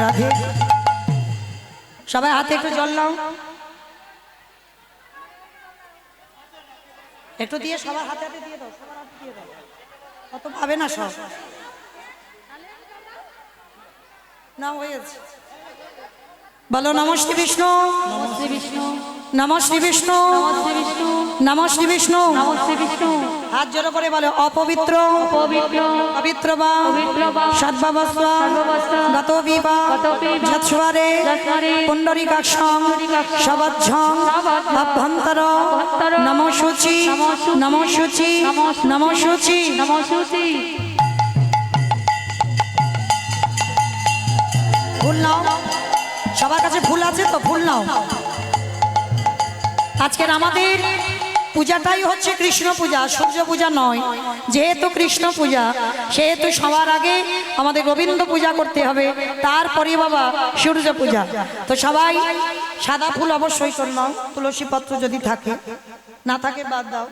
রাধে। সবাই হাতে একটু জল নাও, একটু দিয়ে সবার হাতে হাতে দিয়ে দাও, সবার হাতে দিয়ে দাও, কত পাবে না সব না হয়েছে। বলো নমঃ শ্রী বিষ্ণু, শ্রী বিষ্ণু, নমঃ শ্রী বিষ্ণু, শ্রী বিষ্ণু, নমঃ শ্রী বিষ্ণু। শ্রী বিষ্ণু। হাত জোড়ো করে বলো অপবিত্র পবিত্র, পবিত্র বা পবিত্র বা সদ্ভাবস্ত্র সর্ববস্ত্র গত বিবা গত বিবা যৎস্বরে যৎস্বরে পুণ্ডরীকাক্ষং পুণ্ডরীকাক্ষং সবজ্ঝং সবজ্ঝং অভ্যন্তর অভ্যন্তর নমঃ শুচি নমঃ শুচি নমঃ শুচি নমঃ শুচি। নমঃ শুচি। ফুল নাও, সবার কাছে ফুল আছে তো, ফুল নাও। আজকের আমাদের পূজাটাই হচ্ছে কৃষ্ণ পূজা, সূর্য পূজা নয়। যেহেতু কৃষ্ণ পূজা, সেহেতু সবার আগে আমাদের গোবিন্দ পূজা করতে হবে, তারপরে বাবা সূর্য পূজা। তো সবাই সাদা ফুল অবশ্যই করে নাও, তুলসী পত্র যদি থাকে, না থাকে বাদ দাও।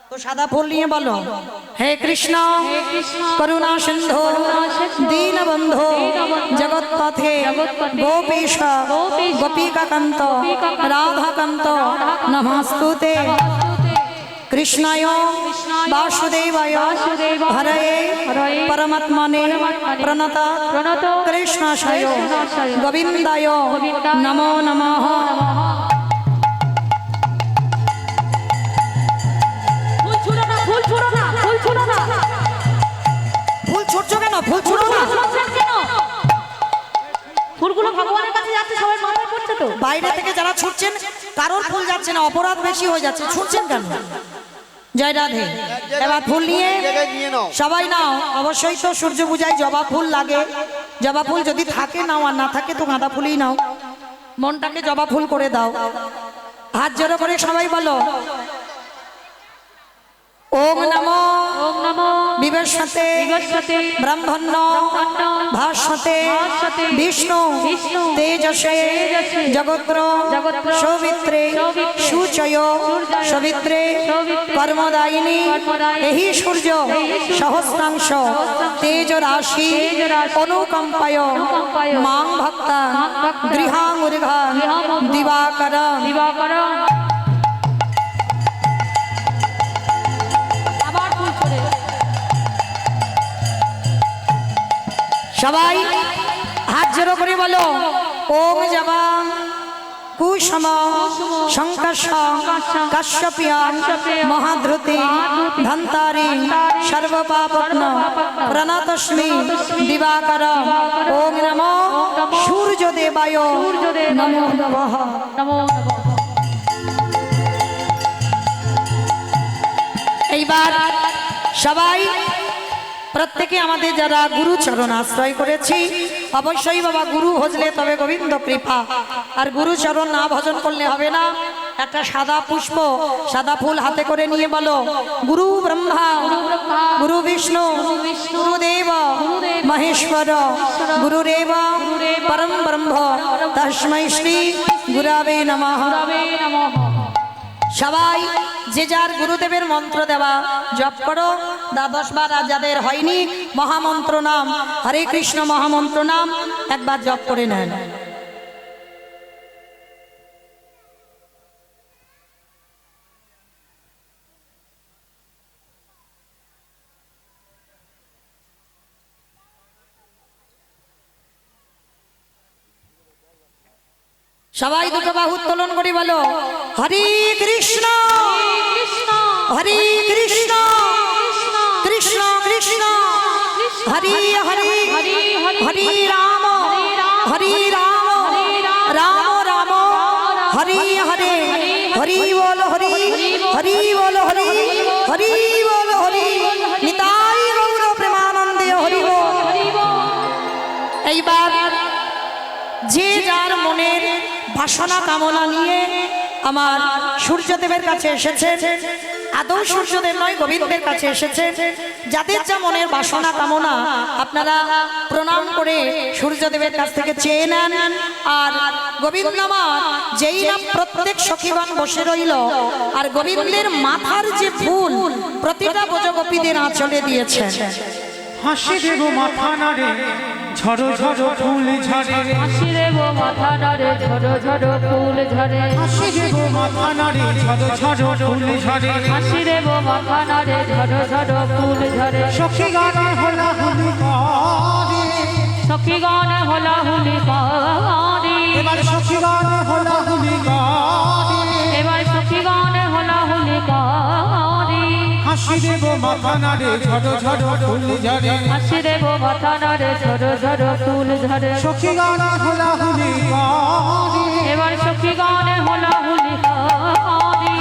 তো সাদা ফুল নিয়ে বলো হে কৃষ্ণ করুণা সিন্ধু দীনবন্ধু জগৎপথে গোপীশ গোপীকান্ত রাধাকান্ত নমস্তুতে। কৃষ্ণায় বাসুদেবায় হরয়ে পরমাত্মনে প্রণত কৃষ্ণাশয় গোবিন্দায় নমো নমঃ। ফুল ছুঁড়ো না, ফুল ছুঁড়ো না, ফুল ছুঁড়ো না। ফুল ছুটছো কেন? ফুল ছুড়ো না। ছুঁড়ছেন কেন? ফুলগুলো ভগবানের কাছে যাচ্ছে, সবাই মাথায় পড়ছে তো। বাইরে থেকে যারা ছুটছেন কারোর ফুল যাচ্ছে না, অপরাধ বেশি হয়ে যাচ্ছে, ছুটছেন কেন? জয় রাধে। এবার ফুল নিয়ে জায়গায় নিয়ে নাও। সবাই নাও। অবশ্যই তো সূর্য পূজায় জবা ফুল লাগে, জবা ফুল যদি থাকে নাও, আর না থাকে তো গাঁদা ফুলই নাও। মনটাকে জবা ফুল করে দাও। হাত জোড়ো করে সবাই বলো ওম নমো ওম নমো বিবস্বতে বিবস্বতে ব্রহ্মণ্য ব্রহ্মণ্য ভাস্বতে ভাস্বতে বিষ্ণু বিষ্ণু তেজসে তেজসে জগত্র জগত্র সৌমিত্রে সৌমিত্রে সূচয় সূর্যয় সবিত্রে সবিত্রে কর্মদায়িনী কর্মদায়িনী এই সূর্য সহস্রাংশ তেজ রাশি তেজরাশি অনুকম্পায় অনুকম্পায় মাং ভক্তা মাং ভক্তা গৃহাঙ্গুরিঘান গৃহাঙ্গুরিঘান দিবাকরং। দিবাকরং। আবার ফুল ছুঁড়ে। সবাই হাত জোড়ো করে বলো ওম জবাং কুসুম শঙ্কর্ষ কাশ্যপিয়াং মহাধৃতি ধন্তারি সর্বপাপগ্ন প্রণতস্মি দিবাকর। ওম নমো সূর্যদেবায় নমো নমঃ। নমো নমঃ। এইবার সবাই প্রত্যেকে আমাদের যারা গুরু চরণ আশ্রয় করেছি, অবশ্যই বাবা গুরু ভজলে তবে গোবিন্দ কৃপা, আর গুরু চরণ না ভজন করলে হবে না। একটা সাদা পুষ্প সাদা ফুল হাতে করে নিয়ে বলো গুরু ব্রহ্মা গুরু বিষ্ণু গুরুদেব মহেশ্বর গুরুরেব পরম ব্রহ্ম তস্मै শ্রী গুরবে নমঃ। গুরবে নমঃ। সবাই যে যার গুরুদেবের মন্ত্র দেওয়া জপ করো। দ্বাদশ বার আর যাদের হয়নি মহামন্ত্র নাম হরে কৃষ্ণ মহামন্ত্র নাম একবার জপ করে নেন। সবাই দুটো বাহু উত্তোলন করে বলো হরে কৃষ্ণ কৃষ্ণ হরে কৃষ্ণ কৃষ্ণ কৃষ্ণ হরে হরে হরে রাম হরে রাম রাম রাম হরে হরে হরি বল হরি হরি বল হরি হরি বল হরি নিতাই গৌর প্রেমানন্দে হরি বল। এইবার যে যার মনের বাসনা কামনা নিয়ে আমার সূর্যদেবের কাছে এসেছে, আদৌ সূর্যদেব নয় গোবিন্দের কাছে এসেছে, যাদের যা মনের বাসনা কামনা আপনারা প্রণাম করে সূর্যদেবের কাছ থেকে চেয়ে নেন। আর গোবিন্দ আমার যেই না প্রত্যেক সখীগণ বসে রইল, আর গোবিন্দের মাথার যে ফুল প্রতিটা ব্রজগোপীদের আঁচলে দিয়েছেন। হাসি দেব মাথা নাড়ে ঝড়ো ঝড়ো ফুল ঝরে হাসি দেব মাথা নাড়ে ঝড়ো ঝড়ো ফুল ঝরে হাসি দেব মাথা নাড়ে ঝড়ো ঝড়ো ফুল ঝরে হাসি দেব মাথা নাড়ে ঝড়ো ঝড়ো ফুল ঝরে সখী গানে হলা হুলি করে সখী গান হলা হুলি কারি এবার সখী গানে হলা হুলি করে এবার সখী গান হলা হুলি কারি হাসি দেব মাথা নাড়ে ঝড়ো ঝড়ো ফুল ঝরে হাসি দেব মাথা নাড়ে ঝড়ো ঝড়ো ফুল ঝরে সখী গানে হলা হুলি করে এবার সখী গান হলা হুলি কারি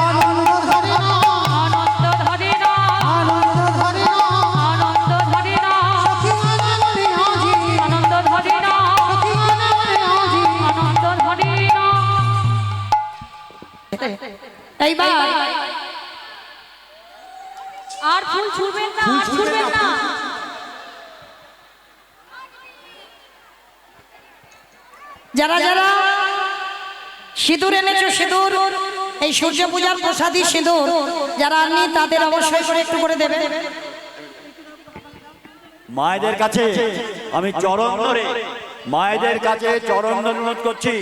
আনন্দ ধরে না আনন্দ ধরে না আনন্দ ধরে না আনন্দ ধরে না সখী গানে বলে আজি আনন্দ ধরে না সখী গানে বলে আজি আনন্দ ধরে না এইবার আর ফুল ছুড়বেন না আর ছুড়বেন না যারা যারা সিঁদুর এনেছো সিঁদুর, এই সূর্য পূজার প্রসাদী সিঁদুর যারা আননি তাদের অবশ্যই করে একটু করে দেবে। মায়েদের কাছে আমি চরণ ধরে মায়েদের কাছে চরণ ধরে অনুরোধ করছি,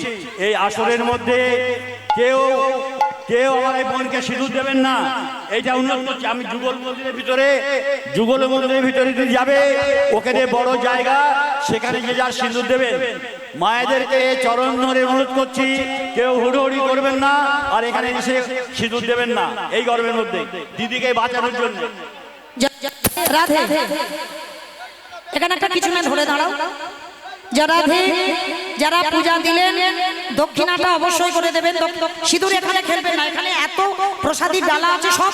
এই আসরের মধ্যে কেউ কেউ আমার এই বোনকে সিঁদুর দেবেন না, এইটা অনুরোধ করছি। আমি যুগল মন্দিরের ভিতরে যদি যাবে, ওখানে বড় জায়গা, সেখানে যে যার সিঁদুর দেবেন। মায়েদেরকে চরণ ধরে অনুরোধ করছি, কেউ হুড়োহুড়ি করবেন না, আর এখানে এসে সিঁদুর দেবেন না এই গরমের মধ্যে, দিদিকে বাঁচানোর জন্য। রাধে, এখানে একটা কিছু না ধরে দাঁড়াও। রাধে, যারা পূজা দিলেন দক্ষিণাটা অবশ্যই করে দেবেন। সিঁদুর এখানে খেলবেন না, এখানে এত প্রসাদী ডালা আছে সব